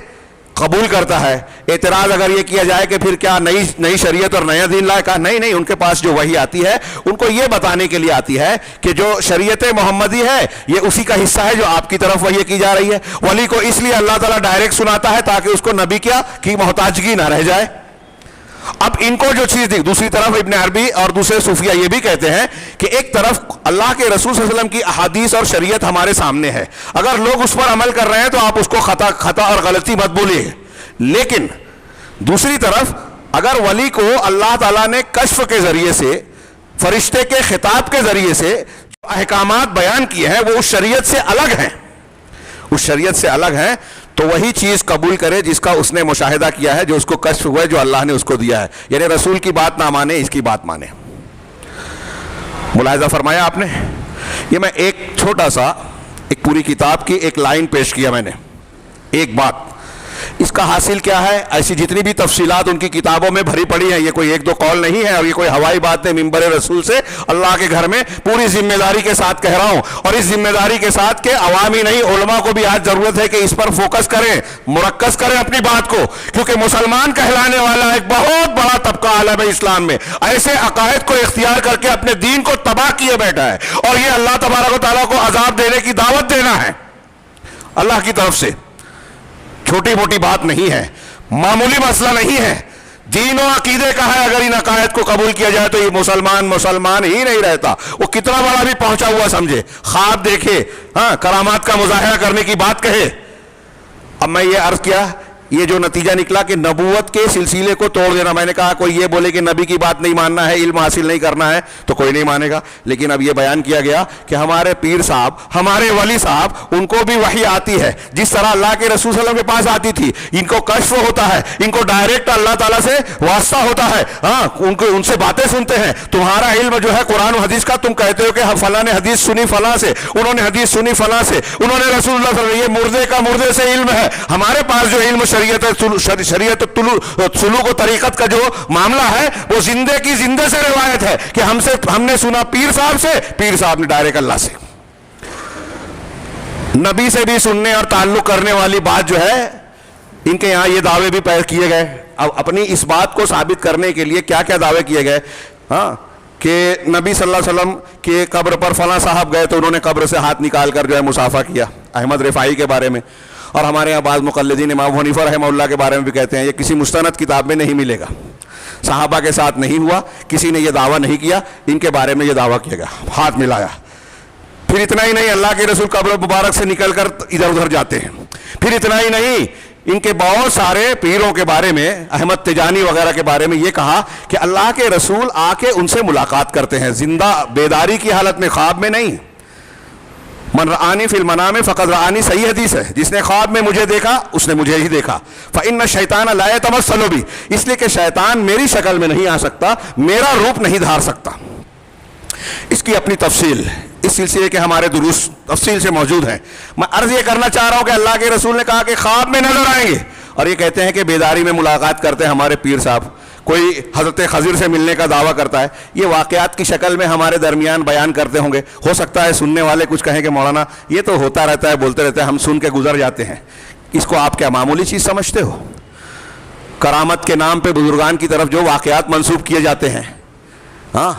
قبول کرتا ہے۔ اعتراض اگر یہ کیا جائے کہ پھر کیا نئی شریعت اور نیا دین لائے، کہا نہیں، ان کے پاس جو وحی آتی ہے، ان کو یہ بتانے کے لیے آتی ہے کہ جو شریعت محمدی ہے یہ اسی کا حصہ ہے جو آپ کی طرف وحی کی جا رہی ہے۔ ولی کو اس لیے اللہ تعالیٰ ڈائریکٹ سناتا ہے تاکہ اس کو نبی کی محتاجگی نہ رہ جائے۔ اب ان کو جو چیز دی، دوسری طرف ابن عربی اور دوسرے صوفیہ یہ بھی کہتے ہیں کہ ایک طرف اللہ کے رسول صلی اللہ علیہ وسلم کی احادیث اور شریعت ہمارے سامنے ہے، اگر لوگ اس پر عمل کر رہے ہیں تو آپ اس کو خطا اور غلطی مت بولیے، لیکن دوسری طرف اگر ولی کو اللہ تعالیٰ نے کشف کے ذریعے سے، فرشتے کے خطاب کے ذریعے سے جو احکامات بیان کیے ہیں وہ اس شریعت سے الگ ہیں، اس شریعت سے الگ ہیں، تو وہی چیز قبول کرے جس کا اس نے مشاہدہ کیا ہے، جو اس کو کشف ہوا ہے، جو اللہ نے اس کو دیا ہے، یعنی رسول کی بات نہ مانے، اس کی بات مانے۔ ملاحظہ فرمایا آپ نے؟ یہ میں ایک چھوٹا سا، ایک پوری کتاب کی ایک لائن پیش کیا میں نے، ایک بات۔ اس کا حاصل کیا ہے؟ ایسی جتنی بھی تفصیلات ان کی کتابوں میں بھری پڑی ہیں، یہ کوئی ایک دو قول نہیں ہے، اور یہ کوئی ہوائی بات نہیں، منبر رسول سے اللہ کے گھر میں پوری ذمہ داری کے ساتھ کہہ رہا ہوں، اور اس ذمہ داری کے ساتھ کہ عوامی نہیں، علماء کو بھی آج ضرورت ہے کہ اس پر فوکس کریں، مرکز کریں اپنی بات کو، کیونکہ مسلمان کہلانے والا ایک بہت بڑا طبقہ عالم اسلام میں ایسے عقائد کو اختیار کر کے اپنے دین کو تباہ کیے بیٹھا ہے، اور یہ اللہ تبارک و تعالیٰ کو عذاب دینے کی دعوت دینا ہے اللہ کی طرف سے۔ چھوٹی موٹی بات نہیں ہے، معمولی مسئلہ نہیں ہے، دین و عقیدے کا ہے۔ اگر ان عقائد کو قبول کیا جائے تو یہ مسلمان ہی نہیں رہتا، وہ کتنا بڑا بھی پہنچا ہوا سمجھے، خواب دیکھے، کرامات کا مظاہرہ کرنے کی بات کہے۔ اب میں یہ عرض کیا، یہ جو نتیجہ نکلا کہ نبوت کے سلسلے کو توڑ دینا، میں نے کہا کوئی یہ بولے کہ نبی کی بات نہیں ماننا ہے، علم حاصل نہیں کرنا ہے، تو کوئی نہیں مانے گا، لیکن اب یہ بیان کیا گیا کہ ہمارے پیر صاحب، ہمارے ولی صاحب، ان کو بھی وحی آتی ہے جس طرح اللہ کے رسول صلی اللہ علیہ وسلم کے پاس آتی تھی، ان کو کشف ہوتا ہے، ان کو ڈائریکٹ اللہ تعالیٰ سے واسطہ ہوتا ہے، ان سے باتیں سنتے ہیں۔ تمہارا علم جو ہے قرآن و حدیث کا، تم کہتے ہو کہ فلاں نے حدیث سنی فلاں سے، انہوں نے حدیث سنی فلاں سے، انہوں نے رسول اللہ صلی اللہ علیہ وسلم، یہ مردے کا مردے سے علم ہے۔ ہمارے پاس جو علم شریعت سلوک و طریقت کا جو معاملہ ہے وہ زندے کی زندے سے روایت ہے کہ ہم نے سنا پیر صاحب سے، پیر صاحب نے ڈائریکٹ اللہ سے۔ نبی سے بھی سننے اور تعلق کرنے والی بات جو ہے، ان کے یہاں یہ دعوے بھی پیش کیے گئے۔ اب اپنی اس بات کو ثابت کرنے کے لیے کیا کیا دعوے کیے گئے، کہ نبی صلی اللہ علیہ وسلم کے قبر پر فلاں صاحب گئے تو انہوں نے قبر سے ہاتھ نکال کر جو ہے مصافحہ کیا، احمد رفاعی کے بارے میں، اور ہمارے یہاں بعض مقلدین امام ابو حنیفہ رحمہ اللہ کے بارے میں بھی کہتے ہیں یہ کسی مستند کتاب میں نہیں ملے گا، صحابہ کے ساتھ نہیں ہوا، کسی نے یہ دعویٰ نہیں کیا، ان کے بارے میں یہ دعویٰ کیا گیا، ہاتھ ملایا۔ پھر اتنا ہی نہیں، اللہ کے رسول قبر مبارک سے نکل کر ادھر ادھر جاتے ہیں۔ پھر اتنا ہی نہیں، ان کے بہت سارے پیروں کے بارے میں، احمد تجانی وغیرہ کے بارے میں یہ کہا کہ اللہ کے رسول آ کے ان سے ملاقات کرتے ہیں، زندہ بیداری کی حالت میں، خواب میں نہیں۔ من رآنی فی المنام فقد رآنی، صحیح حدیث ہے، جس نے خواب میں مجھے دیکھا اس نے مجھے ہی دیکھا۔ فإن الشیطان لا یتمثل بی، اس لیے کہ شیطان میری شکل میں نہیں آ سکتا، میرا روپ نہیں دھار سکتا۔ اس کی اپنی تفصیل اس سلسلے کے ہمارے دروس تفصیل سے موجود ہیں۔ میں عرض یہ کرنا چاہ رہا ہوں کہ اللہ کے رسول نے کہا کہ خواب میں نظر آئیں گے، اور یہ کہتے ہیں کہ بیداری میں ملاقات کرتے ہیں ہمارے پیر صاحب۔ کوئی حضرت خضر سے ملنے کا دعویٰ کرتا ہے، یہ واقعات کی شکل میں ہمارے درمیان بیان کرتے ہوں گے۔ ہو سکتا ہے سننے والے کچھ کہیں کہ مولانا یہ تو ہوتا رہتا ہے، بولتے رہتے ہیں، ہم سن کے گزر جاتے ہیں۔ اس کو آپ کیا معمولی چیز سمجھتے ہو؟ کرامت کے نام پہ بزرگان کی طرف جو واقعات منسوب کیے جاتے ہیں، ہاں،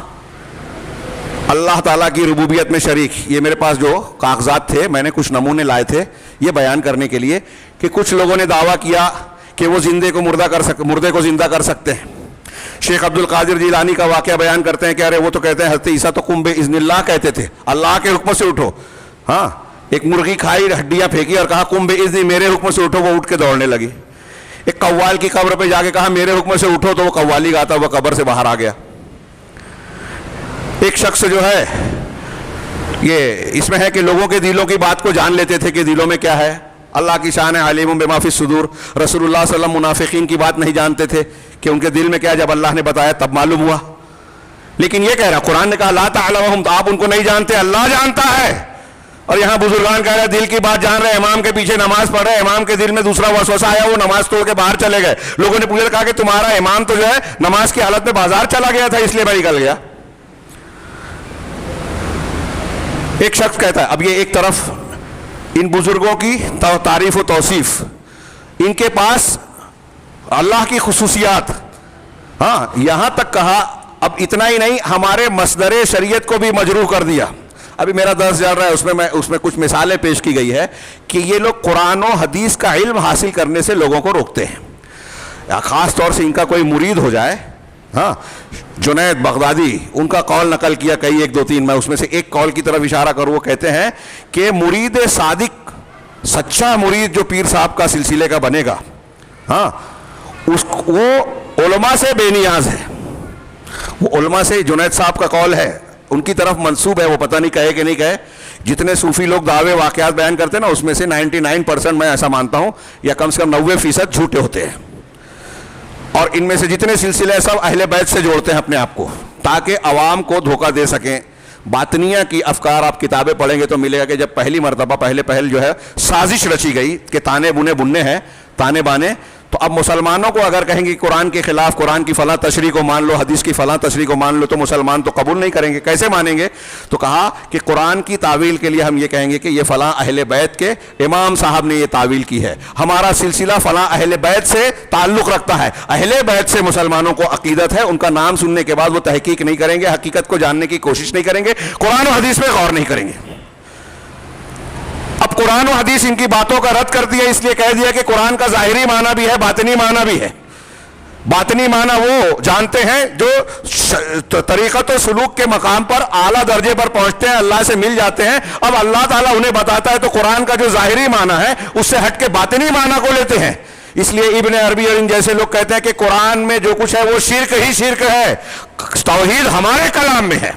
اللہ تعالیٰ کی ربوبیت میں شریک، یہ میرے پاس جو کاغذات تھے میں نے کچھ نمونے لائے تھے یہ بیان کرنے کے لیے کہ کچھ لوگوں نے دعویٰ کیا کہ وہ مردے کو زندہ کر سکتے ہیں۔ شیخ عبد القادر جیلانی کا واقعہ بیان کرتے ہیں کہ ارے وہ تو کہتے ہیں حضرت عیسیٰ تو قم بإذن اللہ کہتے تھے، اللہ کے حکم سے اٹھو۔ ہاں، ایک مرغی کھائی، ہڈیاں پھینکی اور کہا قم بإذن، میرے حکم سے اٹھو، وہ اٹھ کے دوڑنے لگی۔ ایک قوال کی قبر پہ جا کے کہا میرے حکم سے اٹھو، تو وہ قوالی گاتا ہوا قبر سے باہر آ گیا۔ ایک شخص جو ہے، یہ اس میں ہے کہ لوگوں کے دلوں کی بات کو جان لیتے تھے کہ دلوں میں کیا ہے، اللہ کی شان ہے علیم بما فی الصدور۔ رسول اللہ صلی اللہ علیہ وسلم منافقین کی بات نہیں جانتے تھے کہ ان کے دل میں کیا، جب اللہ نے بتایا تب معلوم ہوا۔ لیکن یہ کہہ رہا قرآن نے کہا لا تعلمہم، تو آپ ان کو نہیں جانتے، اللہ جانتا ہے۔ اور یہاں بزرگان کہہ رہے دل کی بات جان رہے، امام کے پیچھے نماز پڑھ رہے، امام کے دل میں دوسرا وسوسہ آیا، وہ نماز توڑ کے باہر چلے گئے۔ لوگوں نے پوچھا، کہا کہ تمہارا امام تو جو ہے نماز کی حالت میں بازار چلا گیا تھا اس لیے میں نکل گیا۔ ایک شخص کہتا ہے، اب یہ ایک طرف ان بزرگوں کی تعریف و توصیف، ان کے پاس اللہ کی خصوصیات، ہاں، یہاں تک کہا اب اتنا ہی نہیں، ہمارے مصدر شریعت کو بھی مجروح کر دیا۔ ابھی میرا درس چل رہا ہے، اس میں کچھ مثالیں پیش کی گئی ہے کہ یہ لوگ قرآن و حدیث کا علم حاصل کرنے سے لوگوں کو روکتے ہیں، خاص طور سے ان کا کوئی مرید ہو جائے۔ ہاں، جنید بغدادی ان کا قول نقل کیا کئی، ایک دو تین، میں اس میں سے ایک قول کی طرف اشارہ کروں۔ وہ کہتے ہیں کہ مرید صادق، سچا مرید جو پیر صاحب کا سلسلے کا بنے گا، ہاں، وہ علماء سے بے نیاز ہے۔ وہ علماء سے، جنید صاحب کا قول ہے، ان کی طرف منسوب ہے، وہ پتہ نہیں کہے کہ نہیں کہے۔ جتنے صوفی لوگ دعوے واقعات بیان کرتے ہیں نا، اس میں سے 99% میں ایسا مانتا ہوں، یا کم سے کم 90% جھوٹے ہوتے ہیں۔ اور ان میں سے جتنے سلسلے سب اہل بیت سے جوڑتے ہیں اپنے آپ کو، تاکہ عوام کو دھوکہ دے سکیں۔ باطنیہ کی افکار آپ کتابیں پڑھیں گے تو ملے گا کہ جب پہلی مرتبہ پہل جو ہے سازش رچی گئی کہ تانے بنے ہیں، تانے بانے، تو اب مسلمانوں کو اگر کہیں گے قرآن کے خلاف قرآن کی فلاں تشریح کو مان لو، حدیث کی فلاں تشریح کو مان لو، تو مسلمان تو قبول نہیں کریں گے۔ کیسے مانیں گے؟ تو کہا کہ قرآن کی تعویل کے لیے ہم یہ کہیں گے کہ یہ فلاں اہل بیت کے امام صاحب نے یہ تعویل کی ہے، ہمارا سلسلہ فلاں اہل بیت سے تعلق رکھتا ہے، اہل بیت سے مسلمانوں کو عقیدت ہے، ان کا نام سننے کے بعد وہ تحقیق نہیں کریں گے، حقیقت کو جاننے کی کوشش نہیں کریں گے، قرآن و حدیث میں غور نہیں کریں گے۔ اب قرآن و حدیث ان کی باتوں کا رد کر دیا، اس لیے کہہ دیا کہ قرآن کا ظاہری معنی بھی ہے، باطنی معنی بھی ہے۔ باطنی معنی وہ جانتے ہیں جو طریقت و سلوک کے مقام پر اعلیٰ درجے پر پہنچتے ہیں، اللہ سے مل جاتے ہیں۔ اب اللہ تعالیٰ انہیں بتاتا ہے تو قرآن کا جو ظاہری معنی ہے اس سے ہٹ کے باطنی معنی کو لیتے ہیں۔ اس لیے ابن عربی اور ان جیسے لوگ کہتے ہیں کہ قرآن میں جو کچھ ہے وہ شرک ہی شرک ہے، توحید ہمارے کلام میں ہے۔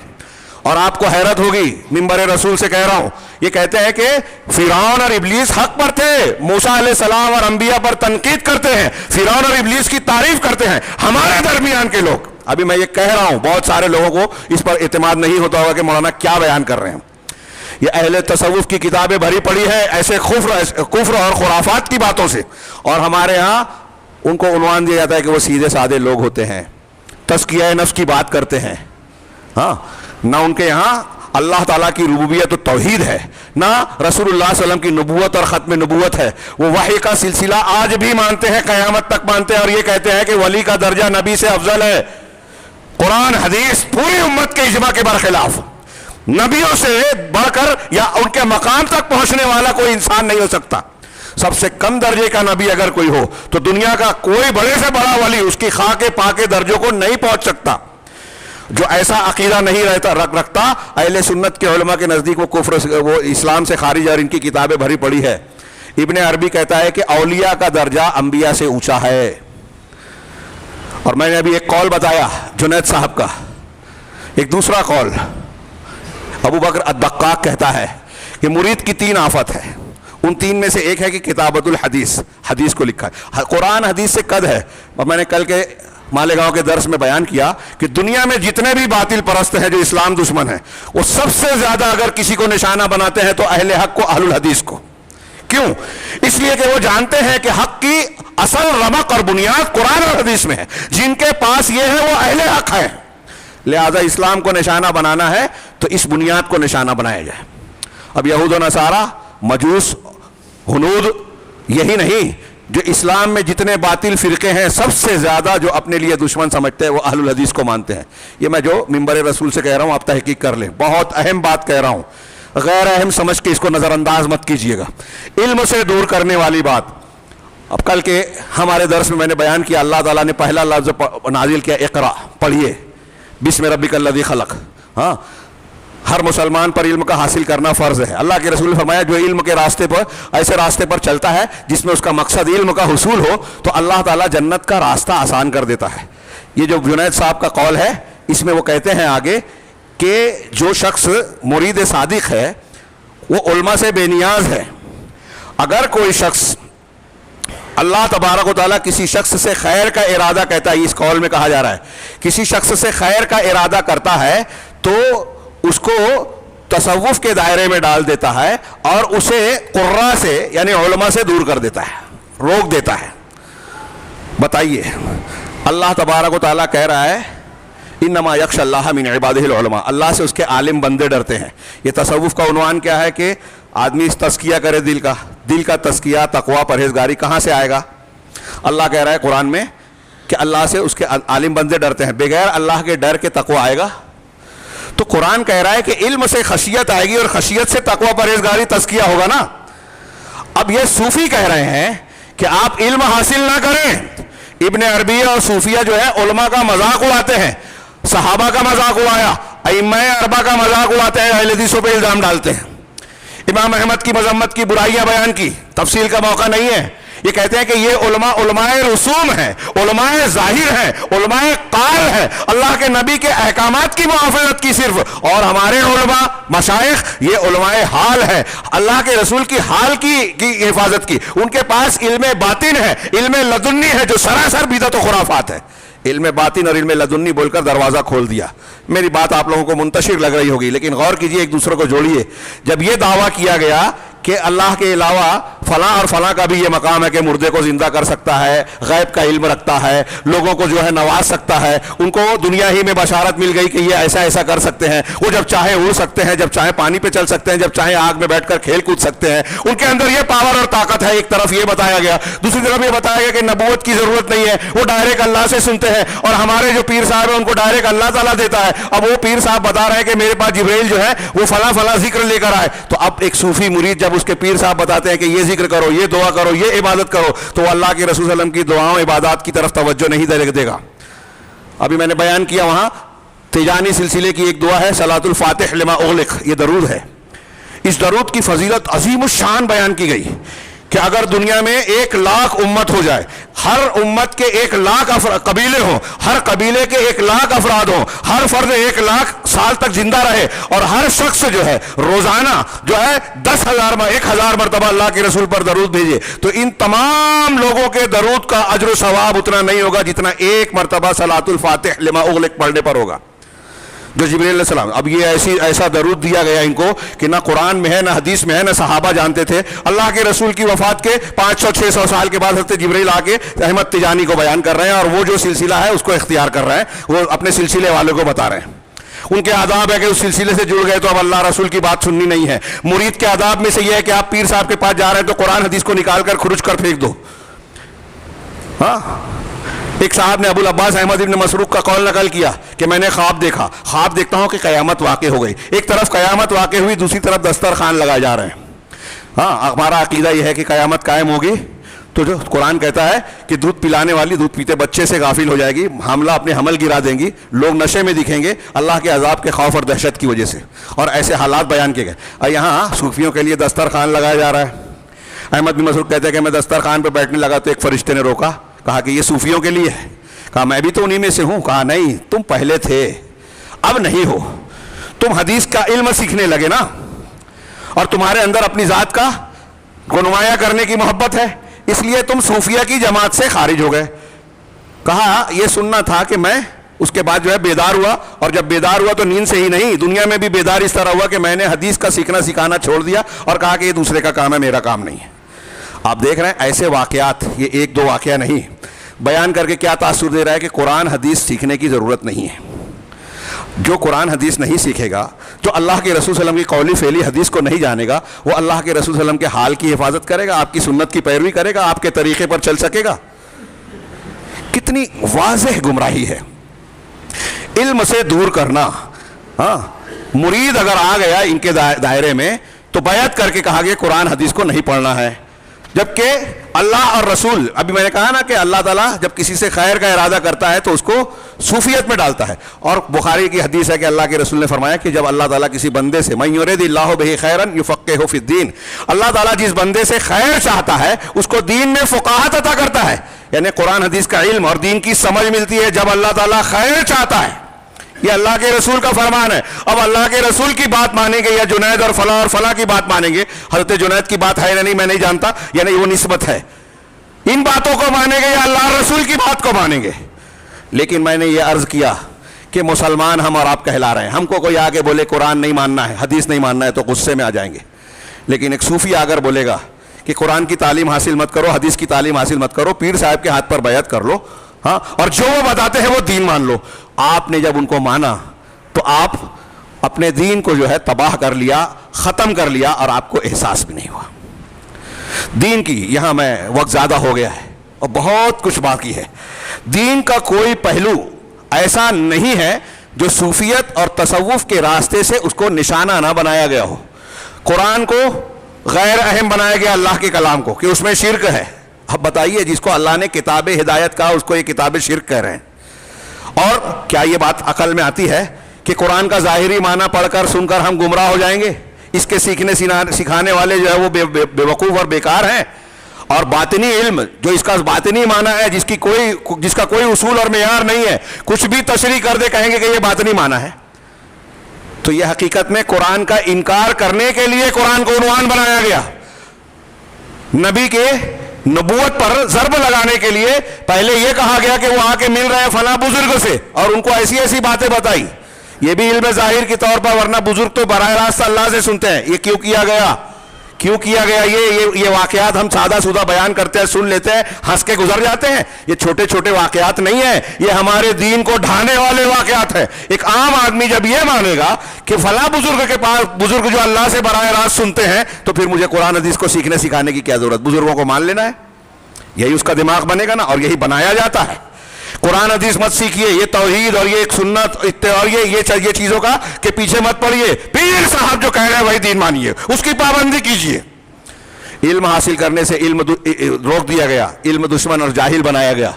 اور آپ کو حیرت ہوگی، منبر رسول سے کہہ رہا ہوں، یہ کہتے ہیں کہ فرعون اور ابلیس حق پر تھے، موسیٰ علیہ السلام اور انبیاء پر تنقید کرتے ہیں، فرعون اور ابلیس کی تعریف کرتے ہیں ہمارے درمیان کے لوگ۔ ابھی میں یہ کہہ رہا ہوں، بہت سارے لوگوں کو اس پر اعتماد نہیں ہوتا ہوگا کہ مولانا کیا بیان کر رہے ہیں۔ یہ اہل تصوف کی کتابیں بھری پڑی ہے ایسے کفر اور خرافات کی باتوں سے، اور ہمارے ہاں ان کو عنوان دیا جاتا ہے کہ وہ سیدھے سادے لوگ ہوتے ہیں، تزکیہ نفس کی بات کرتے ہیں۔ ہاں، نہ ان کے یہاں اللہ تعالیٰ کی ربوبیت و توحید ہے، نہ رسول اللہ صلی اللہ علیہ وسلم کی نبوت اور ختم نبوت ہے۔ وہ وحی کا سلسلہ آج بھی مانتے ہیں، قیامت تک مانتے ہیں، اور یہ کہتے ہیں کہ ولی کا درجہ نبی سے افضل ہے۔ قرآن حدیث پوری امت کے اجماع کے برخلاف، نبیوں سے بڑھ کر یا ان کے مقام تک پہنچنے والا کوئی انسان نہیں ہو سکتا۔ سب سے کم درجے کا نبی اگر کوئی ہو تو دنیا کا کوئی بڑے سے بڑا ولی اس کی خاک پاک درجوں کو نہیں پہنچ سکتا. جو ایسا عقیدہ نہیں رکھتا اہل سنت کے علماء کے نزدیک وہ کفر، وہ اسلام سے خارج، اور ان کی کتابیں بھری پڑی ہے. ابن عربی کہتا ہے کہ اولیاء کا درجہ انبیاء سے اونچا ہے. اور میں نے ابھی ایک قول بتایا جنید صاحب کا، ایک دوسرا قول ابو بکر الدقاق کہتا ہے کہ مرید کی 3 آفت ہے. ان 3 میں سے ایک ہے کہ کتابت الحدیث، حدیث کو لکھا ہے. قرآن حدیث سے قد ہے. اور میں نے کل کے مالیگاؤں کے درس میں بیان کیا کہ دنیا میں جتنے بھی باطل پرست ہیں جو اسلام دشمن ہیں، وہ سب سے زیادہ اگر کسی کو نشانہ بناتے ہیں تو اہل حق کو، اہل الحدیث کو. کیوں؟ اس لیے کہ وہ جانتے ہیں کہ حق کی اصل رمق اور بنیاد قرآن اور حدیث میں ہے. جن کے پاس یہ ہے وہ اہل حق ہے. لہذا اسلام کو نشانہ بنانا ہے تو اس بنیاد کو نشانہ بنایا جائے. اب یہود و نصارہ، مجوس، ہنود، یہی نہیں، جو اسلام میں جتنے باطل فرقے ہیں سب سے زیادہ جو اپنے لیے دشمن سمجھتے ہیں وہ اہل الحدیث کو مانتے ہیں. یہ میں جو منبر رسول سے کہہ رہا ہوں آپ تحقیق کر لیں، بہت اہم بات کہہ رہا ہوں، غیر اہم سمجھ کے اس کو نظر انداز مت کیجیے گا. علم سے دور کرنے والی بات. اب کل کے ہمارے درس میں نے بیان کیا اللہ تعالیٰ نے پہلا لفظ نازل کیا اقرا، پڑھیے بسم ربک الذی خلق. ہاں، ہر مسلمان پر علم کا حاصل کرنا فرض ہے. اللہ کے رسول نے فرمایا جو علم کے راستے پر، ایسے راستے پر چلتا ہے جس میں اس کا مقصد علم کا حصول ہو تو اللہ تعالیٰ جنت کا راستہ آسان کر دیتا ہے. یہ جو جنید صاحب کا قول ہے اس میں وہ کہتے ہیں آگے کہ جو شخص مرید صادق ہے وہ علماء سے بے نیاز ہے. اگر کوئی شخص اللہ تبارک و تعالیٰ کسی شخص سے خیر کا ارادہ کرتا ہے، اس قول میں کہا جا رہا ہے کسی شخص سے خیر کا ارادہ کرتا ہے تو اس کو تصوف کے دائرے میں ڈال دیتا ہے اور اسے قراء سے یعنی علماء سے دور کر دیتا ہے، روک دیتا ہے. بتائیے، اللہ تبارک و تعالیٰ کہہ رہا ہے انما یخشی اللہ من عبادہ العلماء، اللہ سے اس کے عالم بندے ڈرتے ہیں. یہ تصوف کا عنوان کیا ہے کہ آدمی تزکیہ کرے دل کا تزکیہ، تقوی، پرہیزگاری کہاں سے آئے گا؟ اللہ کہہ رہا ہے قرآن میں کہ اللہ سے اس کے عالم بندے ڈرتے ہیں. بغیر اللہ کے ڈر کے تقوی آئے گا؟ تو قرآن کہہ رہا ہے کہ علم سے خشیت آئے گی اور خشیت سے تقوی، پرہیزگاری، تزکیہ ہوگا نا. اب یہ صوفی کہہ رہے ہیں کہ آپ علم حاصل نہ کریں. ابن عربی اور صوفیہ جو ہے علماء کا مذاق اڑاتے ہیں، صحابہ کا مذاق اڑایا، ائمہ اربعہ کا مذاق اڑاتے ہیں، اہل حدیثوں پہ الزام ڈالتے ہیں. امام احمد کی مذمت کی، برائیاں بیان کی، تفصیل کا موقع نہیں ہے. یہ کہتے ہیں کہ یہ علماء رسوم ہیں، علماء ظاہر ہیں، علماء قال ہیں، اللہ کے نبی کے احکامات کی محافظت کی صرف. اور ہمارے علماء مشائخ یہ علماء حال ہے، اللہ کے رسول کی حال کی حفاظت کی. ان کے پاس علم باطن ہے، علم لدنی ہے جو سراسر بدعت و خرافات ہے. علم باطن اور علم لدنی بول کر دروازہ کھول دیا. میری بات آپ لوگوں کو منتشر لگ رہی ہوگی لیکن غور کیجئے، ایک دوسرے کو جوڑیے. جب یہ دعویٰ کیا گیا کہ اللہ کے علاوہ فلاں اور فلاں کا بھی یہ مقام ہے کہ مردے کو زندہ کر سکتا ہے، غیب کا علم رکھتا ہے، لوگوں کو جو ہے نواز سکتا ہے، ان کو دنیا ہی میں بشارت مل گئی کہ یہ ایسا ایسا کر سکتے ہیں، وہ جب چاہے اڑ سکتے ہیں، جب چاہے پانی پہ چل سکتے ہیں، جب چاہے آگ میں بیٹھ کر کھیل کود سکتے ہیں، ان کے اندر یہ پاور اور طاقت ہے. ایک طرف یہ بتایا گیا، دوسری طرف یہ بتایا گیا کہ نبوت کی ضرورت نہیں ہے، وہ ڈائریکٹ اللہ سے سنتے ہیں اور ہمارے جو پیر صاحب ہیں ان کو ڈائریکٹ اللہ تعالیٰ دیتا ہے. اب وہ پیر صاحب بتا رہے ہیں کہ میرے پاس جبرائیل جو ہے وہ فلاں فلاں ذکر لے کر آئے. تو اب ایک صوفی مرید جب اس کے پیر صاحب بتاتے ہیں کہ یہ ذکر کرو، یہ دعا کرو، یہ عبادت کرو، تو وہ اللہ کے رسول صلی اللہ علیہ وسلم کی دعاؤں عبادات کی طرف توجہ نہیں دے گا. ابھی میں نے بیان کیا وہاں تیجانی سلسلے کی ایک دعا ہے صلاۃ الفاتح لما اغلق، یہ درود ہے. اس درود کی فضیلت عظیم الشان بیان کی گئی کہ اگر دنیا میں 1,00,000 امت ہو جائے، ہر امت کے 1,00,000 قبیلے ہوں، ہر قبیلے کے 1,00,000 افراد ہوں، ہر فرد 1,00,000 سال تک زندہ رہے اور ہر شخص جو ہے روزانہ جو ہے 10,000 مرتبہ اللہ کے رسول پر درود بھیجے، تو ان تمام لوگوں کے درود کا اجر و ثواب اتنا نہیں ہوگا جتنا ایک مرتبہ صلاۃ الفاتح لما اغلق پڑھنے پر ہوگا جو جبرائیل علیہ السلام. اب یہ ایسا درود دیا گیا ان کو کہ نہ قرآن میں ہے، نہ حدیث میں ہے، نہ صحابہ جانتے تھے. اللہ کے رسول کی وفات کے 500-600 سال کے بعد حضرت جبرائیل آ کے احمد تجانی کو بیان کر رہے ہیں اور وہ جو سلسلہ ہے اس کو اختیار کر رہے ہیں، وہ اپنے سلسلے والوں کو بتا رہے ہیں. ان کے آداب ہے کہ اس سلسلے سے جڑ گئے تو اب اللہ رسول کی بات سننی نہیں ہے. مرید کے آداب میں سے یہ ہے کہ آپ پیر صاحب کے پاس جا رہے ہیں تو قرآن حدیث کو نکال کر کھرچ کر پھینک دو. ہاں، ایک صاحب نے ابو العباس احمد ابن مسروق کا قول نقل کیا کہ میں نے خواب دیکھا، خواب دیکھتا ہوں کہ قیامت واقع ہو گئی. ایک طرف قیامت واقع ہوئی، دوسری طرف دسترخوان لگائے جا رہے ہیں. ہاں ہمارا عقیدہ یہ ہے کہ قیامت قائم ہوگی تو جو قرآن کہتا ہے کہ دودھ پلانے والی دودھ پیتے بچے سے غافل ہو جائے گی, حاملہ اپنے حمل گرا دیں گی, لوگ نشے میں دکھیں گے اللہ کے عذاب کے خوف اور دہشت کی وجہ سے, اور ایسے حالات بیان کیے گئے. اور یہاں صوفیوں کے لیے دسترخوان لگایا جا رہا ہے. احمد بن مسعود کہتے ہیں کہ میں دسترخوان پہ بیٹھنے لگا تو ایک فرشتے نے روکا, کہا کہ یہ صوفیوں کے لیے ہے. کہا میں بھی تو انہی میں سے ہوں. کہا نہیں, تم پہلے تھے اب نہیں ہو, تم حدیث کا علم سیکھنے لگے نا, اور تمہارے اندر اپنی ذات کا کو نمایاں کرنے کی محبت ہے, اس لیے تم صوفیہ کی جماعت سے خارج ہو گئے. کہا یہ سننا تھا کہ میں اس کے بعد جو ہے بیدار ہوا, اور جب بیدار ہوا تو نیند سے ہی نہیں دنیا میں بھی بیدار اس طرح ہوا کہ میں نے حدیث کا سیکھنا سکھانا چھوڑ دیا اور کہا کہ یہ دوسرے کا کام ہے, میرا کام نہیں ہے. آپ دیکھ رہے ہیں ایسے واقعات, یہ ایک دو واقعہ نہیں, بیان کر کے کیا تاثر دے رہا ہے کہ قرآن حدیث سیکھنے کی ضرورت نہیں ہے. جو قرآن حدیث نہیں سیکھے گا, جو اللہ کے رسول صلی اللہ علیہ وسلم کی قولی فعلی حدیث کو نہیں جانے گا, وہ اللہ کے رسول صلی اللہ علیہ وسلم کے حال کی حفاظت کرے گا, آپ کی سنت کی پیروی کرے گا, آپ کے طریقے پر چل سکے گا. کتنی واضح گمراہی ہے. علم سے دور کرنا. ہاں مرید اگر آ گیا ان کے دائرے میں تو بیعت کر کے کہا گیا قرآن حدیث کو نہیں پڑھنا ہے, جبکہ اللہ اور رسول, ابھی میں نے کہا نا کہ اللہ تعالیٰ جب کسی سے خیر کا ارادہ کرتا ہے تو اس کو صوفیت میں ڈالتا ہے. اور بخاری کی حدیث ہے کہ اللہ کے رسول نے فرمایا کہ جب اللہ تعالیٰ کسی بندے سے من یرید اللہ بہ خیرا یفقہہ فی الدین, اللہ تعالیٰ جس بندے سے خیر چاہتا ہے اس کو دین میں فقاہت عطا کرتا ہے, یعنی قرآن حدیث کا علم اور دین کی سمجھ ملتی ہے جب اللہ تعالیٰ خیر چاہتا ہے. یہ اللہ کے رسول کا فرمان ہے. اب اللہ کے رسول کی بات مانیں گے یا جنید اور فلاں کی بات مانیں گے, حضرت جنید کی بات ہے یا نہیں میں نہیں جانتا, یعنی وہ نسبت ہے, ان باتوں کو مانیں گے یا اللہ رسول کی بات کو مانیں گے. لیکن میں نے یہ عرض کیا کہ مسلمان ہم اور آپ کہلا رہے ہیں, ہم کو کوئی آگے بولے قرآن نہیں ماننا ہے, حدیث نہیں ماننا ہے تو غصے میں آ جائیں گے. لیکن ایک صوفی اگر بولے گا کہ قرآن کی تعلیم حاصل مت کرو, حدیث کی تعلیم حاصل مت کرو, پیر صاحب کے ہاتھ پر بیعت کر لو, ہاں, اور جو وہ بتاتے ہیں وہ دین مان لو. آپ نے جب ان کو مانا تو آپ اپنے دین کو جو ہے تباہ کر لیا, ختم کر لیا, اور آپ کو احساس بھی نہیں ہوا دین کی. یہاں میں وقت زیادہ ہو گیا ہے اور بہت کچھ باقی ہے. دین کا کوئی پہلو ایسا نہیں ہے جو صوفیت اور تصوف کے راستے سے اس کو نشانہ نہ بنایا گیا ہو. قرآن کو غیر اہم بنایا گیا, اللہ کے کلام کو, کہ اس میں شرک ہے. اب بتائیے جس کو اللہ نے کتاب ہدایت کہا اس کو یہ کتاب شرک کہہ رہے ہیں. اور کیا یہ بات عقل میں آتی ہے کہ قرآن کا ظاہری معنی پڑھ کر سن کر ہم گمراہ ہو جائیں گے؟ اس کے سکھانے والے جو ہے وہ بے وقوف اور بیکار ہیں. اور باطنی علم جو اس کا باطنی معنی ہے, جس کا کوئی اصول اور معیار نہیں ہے, کچھ بھی تشریح کر دے کہیں گے کہ یہ باطنی معنی ہے. تو یہ حقیقت میں قرآن کا انکار کرنے کے لیے قرآن کو عنوان بنایا گیا. نبی کے نبوت پر ضرب لگانے کے لیے پہلے یہ کہا گیا کہ وہ آ کے مل رہے ہیں فلاں بزرگ سے اور ان کو ایسی ایسی باتیں بتائی. یہ بھی علم ظاہر کے طور پر, ورنہ بزرگ تو براہ راست اللہ سے سنتے ہیں. یہ کیوں کیا گیا؟ یہ واقعات ہم سادہ سودہ بیان کرتے ہیں, سن لیتے ہیں, ہنس کے گزر جاتے ہیں. یہ چھوٹے چھوٹے واقعات نہیں ہیں, یہ ہمارے دین کو ڈھانے والے واقعات ہیں. ایک عام آدمی جب یہ مانے گا کہ فلاں بزرگ کے پاس, بزرگ جو اللہ سے براہ راست سنتے ہیں, تو پھر مجھے قرآن حدیث کو سیکھنے سکھانے کی کیا ضرورت؟ بزرگوں کو مان لینا ہے, یہی اس کا دماغ بنے گا نا, اور یہی بنایا جاتا ہے. قرآن حدیث مت سیکھیے, یہ توحید اور یہ ایک سنت اور یہ چیزوں کا کہ پیچھے مت پڑیے. پیر صاحب جو کہہ رہے ہیں وہی دین مانیے, اس کی پابندی کیجیے. علم حاصل کرنے سے علم روک دیا گیا, علم دشمن اور جاہل بنایا گیا.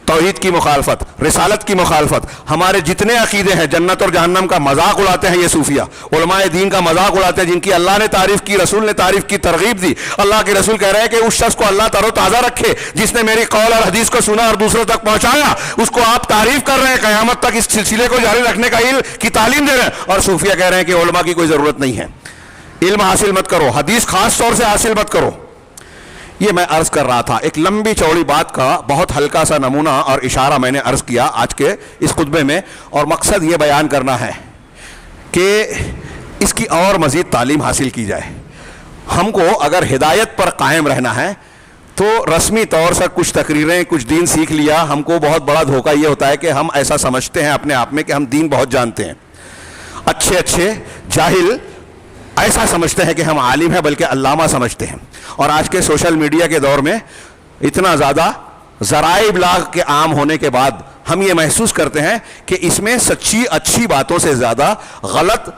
توحید کی مخالفت, رسالت کی مخالفت, ہمارے جتنے عقیدے ہیں جنت اور جہنم کا مذاق اڑاتے ہیں یہ صوفیہ. علماء دین کا مذاق اڑاتے ہیں جن کی اللہ نے تعریف کی, رسول نے تعریف کی, ترغیب دی. اللہ کے رسول کہہ رہے ہیں کہ اس شخص کو اللہ تر و تازہ رکھے جس نے میری قول اور حدیث کو سنا اور دوسروں تک پہنچایا, اس کو آپ تعریف کر رہے ہیں, قیامت تک اس سلسلے کو جاری رکھنے کا علم کی تعلیم دے رہے ہیں. اور صوفیہ کہہ رہے ہیں کہ علماء کی کوئی ضرورت نہیں ہے, علم حاصل مت کرو, حدیث خاص طور سے حاصل مت کرو. یہ میں عرض کر رہا تھا, ایک لمبی چوڑی بات کا بہت ہلکا سا نمونہ اور اشارہ میں نے عرض کیا آج کے اس خطبے میں, اور مقصد یہ بیان کرنا ہے کہ اس کی اور مزید تعلیم حاصل کی جائے. ہم کو اگر ہدایت پر قائم رہنا ہے تو رسمی طور سے کچھ تقریریں, کچھ دین سیکھ لیا, ہم کو بہت بڑا دھوکہ یہ ہوتا ہے کہ ہم ایسا سمجھتے ہیں اپنے آپ میں کہ ہم دین بہت جانتے ہیں. اچھے جاہل ایسا سمجھتے ہیں کہ ہم عالم ہیں, بلکہ علامہ سمجھتے ہیں. اور آج کے سوشل میڈیا کے دور میں اتنا زیادہ ذرائع ابلاغ کے عام ہونے کے بعد ہم یہ محسوس کرتے ہیں کہ اس میں سچی اچھی باتوں سے زیادہ غلط,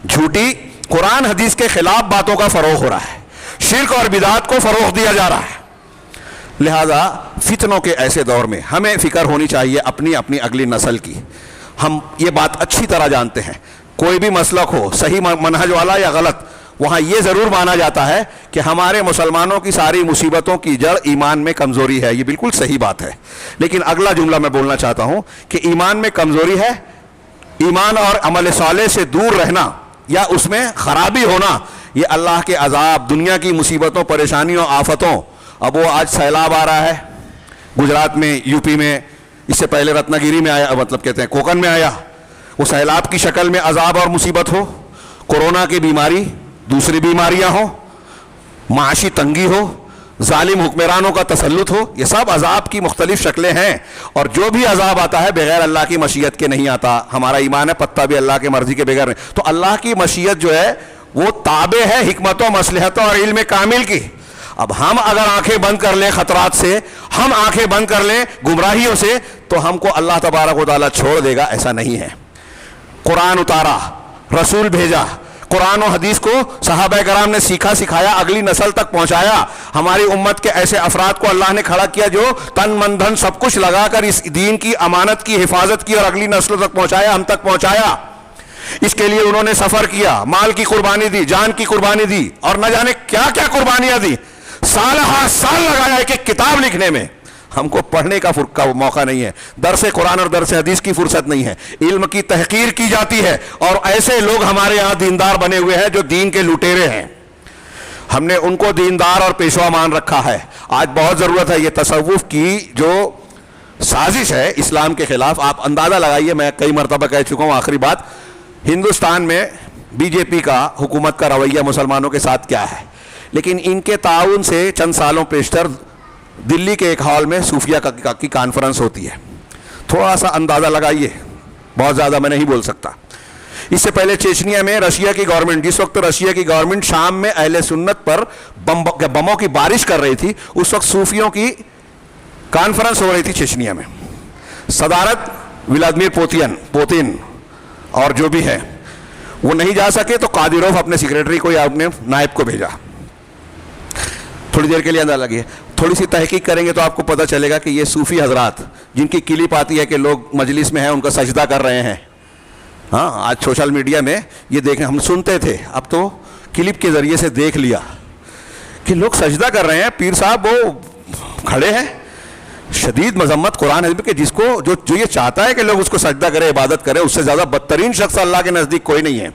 جھوٹی, قرآن حدیث کے خلاف باتوں کا فروغ ہو رہا ہے. شرک اور بدعات کو فروغ دیا جا رہا ہے. لہذا فتنوں کے ایسے دور میں ہمیں فکر ہونی چاہیے اپنی اگلی نسل کی. ہم یہ بات اچھی طرح جانتے ہیں کوئی بھی مسلک ہو صحیح منہج والا یا غلط, وہاں یہ ضرور مانا جاتا ہے کہ ہمارے مسلمانوں کی ساری مصیبتوں کی جڑ ایمان میں کمزوری ہے. یہ بالکل صحیح بات ہے, لیکن اگلا جملہ میں بولنا چاہتا ہوں کہ ایمان میں کمزوری ہے, ایمان اور عمل صالح سے دور رہنا یا اس میں خرابی ہونا یہ اللہ کے عذاب, دنیا کی مصیبتوں, پریشانیوں, آفتوں. اب وہ آج سیلاب آ رہا ہے گجرات میں, یو پی میں, اس سے پہلے رتنا گیری میں آیا, مطلب کہتے ہیں کوکن میں آیا. وہ سیلاب کی شکل میں عذاب اور مصیبت ہو, کورونا کی بیماری, دوسری بیماریاں ہوں, معاشی تنگی ہو, ظالم حکمرانوں کا تسلط ہو, یہ سب عذاب کی مختلف شکلیں ہیں. اور جو بھی عذاب آتا ہے بغیر اللہ کی مشیت کے نہیں آتا. ہمارا ایمان ہے پتہ بھی اللہ کی مرضی کے بغیر نہیں. تو اللہ کی مشیت جو ہے وہ تابع ہے حکمتوں, مصلحتوں اور علم کامل کی. اب ہم اگر آنکھیں بند کر لیں خطرات سے, ہم آنکھیں بند کر لیں گمراہیوں سے, تو ہم کو اللہ تبارک و تعالیٰ چھوڑ دے گا, ایسا نہیں ہے. قرآن اتارا, رسول بھیجا, قرآن و حدیث کو صحابہ کرام نے سیکھا سکھایا, اگلی نسل تک پہنچایا. ہماری امت کے ایسے افراد کو اللہ نے کھڑا کیا جو تن من دھن سب کچھ لگا کر اس دین کی امانت کی حفاظت کی اور اگلی نسلوں تک پہنچایا, ہم تک پہنچایا. اس کے لیے انہوں نے سفر کیا, مال کی قربانی دی, جان کی قربانی دی, اور نہ جانے کیا کیا قربانیاں دی. سال ہر سال لگایا ایک ایک کتاب لکھنے میں. ہم کو پڑھنے کا موقع نہیں ہے, درس قرآن اور درس حدیث کی فرصت نہیں ہے, علم کی تحقیر کی جاتی ہے. اور ایسے لوگ ہمارے ہاں دیندار بنے ہوئے ہیں جو دین کے لٹیرے ہیں. ہم نے ان کو دیندار اور پیشوا مان رکھا ہے. آج بہت ضرورت ہے یہ تصوف کی جو سازش ہے اسلام کے خلاف. آپ اندازہ لگائیے, میں کئی مرتبہ کہہ چکا ہوں, آخری بات, ہندوستان میں بی جے پی کا, حکومت کا رویہ مسلمانوں کے ساتھ کیا ہے. لیکن ان کے تعاون سے چند سالوں پیشتر دلی کے ایک ہال میں صوفیہ کی کانفرنس ہوتی ہے. تھوڑا سا اندازہ لگائیے, بہت زیادہ میں نہیں بول سکتا. اس سے پہلے چیچنیا میں رشیا کی گورنمنٹ, جس وقت رشیا کی گورنمنٹ شام میں اہل سنت پر بموں کی بارش کر رہی تھی, اس وقت صوفیوں کی کانفرنس ہو رہی تھی چیچنیا میں. صدارت ولادیمیر پوتین اور جو بھی ہے وہ نہیں جا سکے, تو قادیروف اپنے سیکریٹری کو یا اپنے نائب کو بھیجا. تھوڑی دیر کے لیے اندازہ لگیے, تھوڑی سی تحقیق کریں گے تو آپ کو پتہ چلے گا کہ یہ صوفی حضرات جن کی کلپ آتی ہے کہ لوگ مجلس میں ہیں ان کا سجدہ کر رہے ہیں. ہاں, آج سوشل میڈیا میں یہ دیکھیں, ہم سنتے تھے, اب تو کلپ کے ذریعے سے دیکھ لیا کہ لوگ سجدہ کر رہے ہیں. پیر صاحب وہ کھڑے ہیں, شدید مذمت قرآن حدیث کہ جس کو جو یہ چاہتا ہے کہ لوگ اس کو سجدہ کرے, عبادت کرے, اس سے زیادہ بدترین شخص اللہ کے نزدیک کوئی نہیں ہے.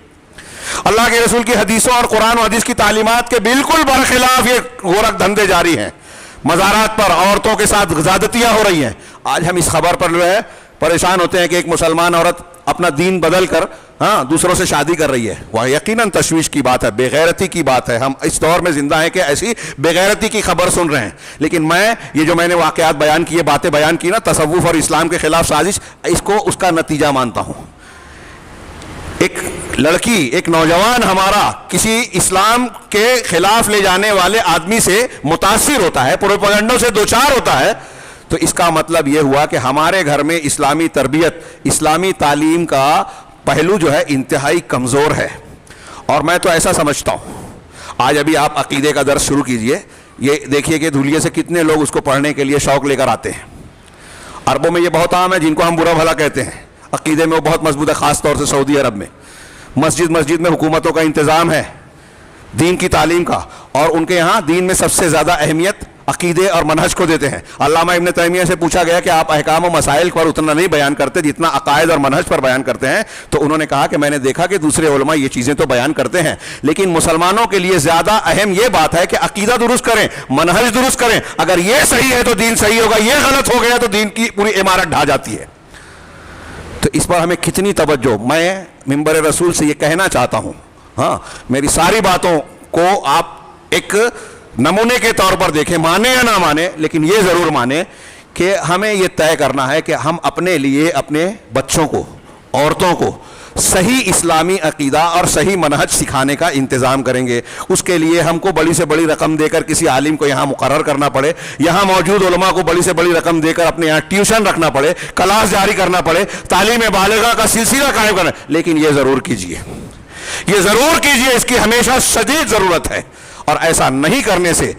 اللہ کے رسول کی حدیثوں اور قرآن و حدیث کی تعلیمات کے بالکل برخلاف یہ غورک دھندے جاری ہیں. مزارات پر عورتوں کے ساتھ زیادتیاں ہو رہی ہیں. آج ہم اس خبر پر جو ہے پریشان ہوتے ہیں کہ ایک مسلمان عورت اپنا دین بدل کر دوسروں سے شادی کر رہی ہے. وہ یقیناً تشویش کی بات ہے, بے غیرتی کی بات ہے. ہم اس دور میں زندہ ہیں کہ ایسی بے غیرتی کی خبر سن رہے ہیں. لیکن یہ جو میں نے واقعات بیان کیے, باتیں بیان کی نا, تصوف اور اسلام کے خلاف سازش, اس کو اس کا نتیجہ مانتا ہوں. ایک لڑکی, ایک نوجوان ہمارا کسی اسلام کے خلاف لے جانے والے آدمی سے متاثر ہوتا ہے, پروپیگنڈوں سے دوچار ہوتا ہے, تو اس کا مطلب یہ ہوا کہ ہمارے گھر میں اسلامی تربیت, اسلامی تعلیم کا پہلو جو ہے انتہائی کمزور ہے. اور میں تو ایسا سمجھتا ہوں, آج ابھی آپ عقیدے کا درس شروع کیجئے, یہ دیکھیے کہ دھولیے سے کتنے لوگ اس کو پڑھنے کے لیے شوق لے کر آتے ہیں. عربوں میں یہ بہت عام ہے, جن کو ہم برا بھلا کہتے ہیں, عقیدے میں وہ بہت مضبوط ہے, خاص طور سے سعودی عرب میں. مسجد میں حکومتوں کا انتظام ہے دین کی تعلیم کا, اور ان کے یہاں دین میں سب سے زیادہ اہمیت عقیدے اور منہج کو دیتے ہیں. علامہ ابن تیمیہ سے پوچھا گیا کہ آپ احکام و مسائل پر اتنا نہیں بیان کرتے جتنا عقائد اور منہج پر بیان کرتے ہیں, تو انہوں نے کہا کہ میں نے دیکھا کہ دوسرے علماء یہ چیزیں تو بیان کرتے ہیں, لیکن مسلمانوں کے لیے زیادہ اہم یہ بات ہے کہ عقیدہ درست کریں, منہج درست کریں. اگر یہ صحیح ہے تو دین صحیح ہوگا, یہ غلط ہو گیا تو دین کی پوری عمارت ڈھا جاتی ہے. تو اس پر ہمیں کتنی توجہ. میں منبر رسول سے یہ کہنا چاہتا ہوں, ہاں, میری ساری باتوں کو آپ ایک نمونے کے طور پر دیکھیں, مانے یا نہ مانے, لیکن یہ ضرور مانے کہ ہمیں یہ طے کرنا ہے کہ ہم اپنے لیے اپنے بچوں کو, عورتوں کو صحیح اسلامی عقیدہ اور صحیح منہج سکھانے کا انتظام کریں گے. اس کے لیے ہم کو بڑی سے بڑی رقم دے کر کسی عالم کو یہاں مقرر کرنا پڑے, یہاں موجود علماء کو بڑی سے بڑی رقم دے کر اپنے یہاں ٹیوشن رکھنا پڑے, کلاس جاری کرنا پڑے, تعلیم بالغہ کا سلسلہ قائم کرنا, لیکن یہ ضرور کیجئے, یہ ضرور کیجئے, اس کی ہمیشہ شدید ضرورت ہے. اور ایسا نہیں کرنے سے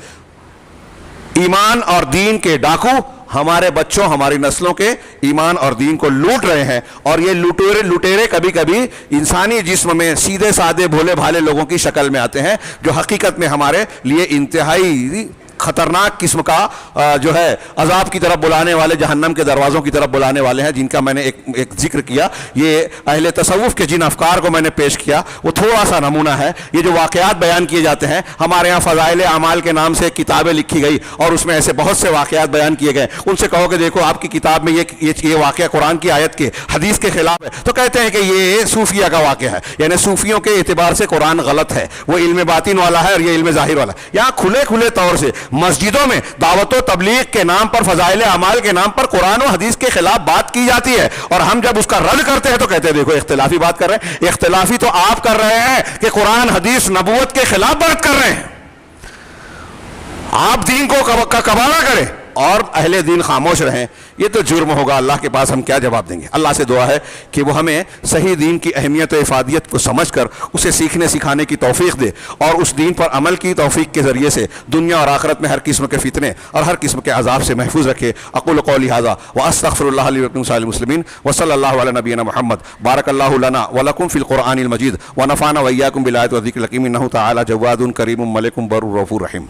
ایمان اور دین کے ڈاکو ہمارے بچوں ہماری نسلوں کے ایمان اور دین کو لوٹ رہے ہیں، اور یہ لٹیرے کبھی کبھی انسانی جسم میں سیدھے سادے بھولے بھالے لوگوں کی شکل میں آتے ہیں، جو حقیقت میں ہمارے لیے انتہائی خطرناک قسم کا جو ہے عذاب کی طرف بلانے والے، جہنم کے دروازوں کی طرف بلانے والے ہیں، جن کا میں نے ایک ذکر کیا۔ یہ اہل تصوف کے جن افکار کو میں نے پیش کیا وہ تھوڑا سا نمونہ ہے۔ یہ جو واقعات بیان کیے جاتے ہیں، ہمارے یہاں فضائل اعمال کے نام سے کتابیں لکھی گئی اور اس میں ایسے بہت سے واقعات بیان کیے گئے، ان سے کہو کہ دیکھو آپ کی کتاب میں یہ واقعہ قرآن کی آیت کے حدیث کے خلاف ہے، تو کہتے ہیں کہ یہ صوفیہ کا واقعہ ہے، یعنی صوفیوں کے اعتبار سے قرآن غلط ہے، وہ علم باطن والا ہے اور یہ علم ظاہر والا ہے۔ یہاں کھلے طور سے مسجدوں میں دعوت و تبلیغ کے نام پر، فضائل اعمال کے نام پر قرآن و حدیث کے خلاف بات کی جاتی ہے، اور ہم جب اس کا رد کرتے ہیں تو کہتے ہیں دیکھو اختلافی بات کر رہے ہیں۔ اختلافی تو آپ کر رہے ہیں کہ قرآن حدیث نبوت کے خلاف بات کر رہے ہیں۔ آپ دین کو قبالہ کریں اور اہل دین خاموش رہیں، یہ تو جرم ہوگا۔ اللہ کے پاس ہم کیا جواب دیں گے؟ اللہ سے دعا ہے کہ وہ ہمیں صحیح دین کی اہمیت و افادیت کو سمجھ کر اسے سیکھنے سکھانے کی توفیق دے، اور اس دین پر عمل کی توفیق کے ذریعے سے دنیا اور آخرت میں ہر قسم کے فتنے اور ہر قسم کے عذاب سے محفوظ رکھے۔ اقول قولی ھذا واستغفر اللہ لی ولکم سائر المسلمین، وصلی اللہ علی نبینا محمد، بارک اللہ لنا ولکم فی القرآن المجید، ونفعنا وإیاکم بالآیات والذکر الحکیم، انہ تعالی جواد کریم ملک بر رؤوف رحیم۔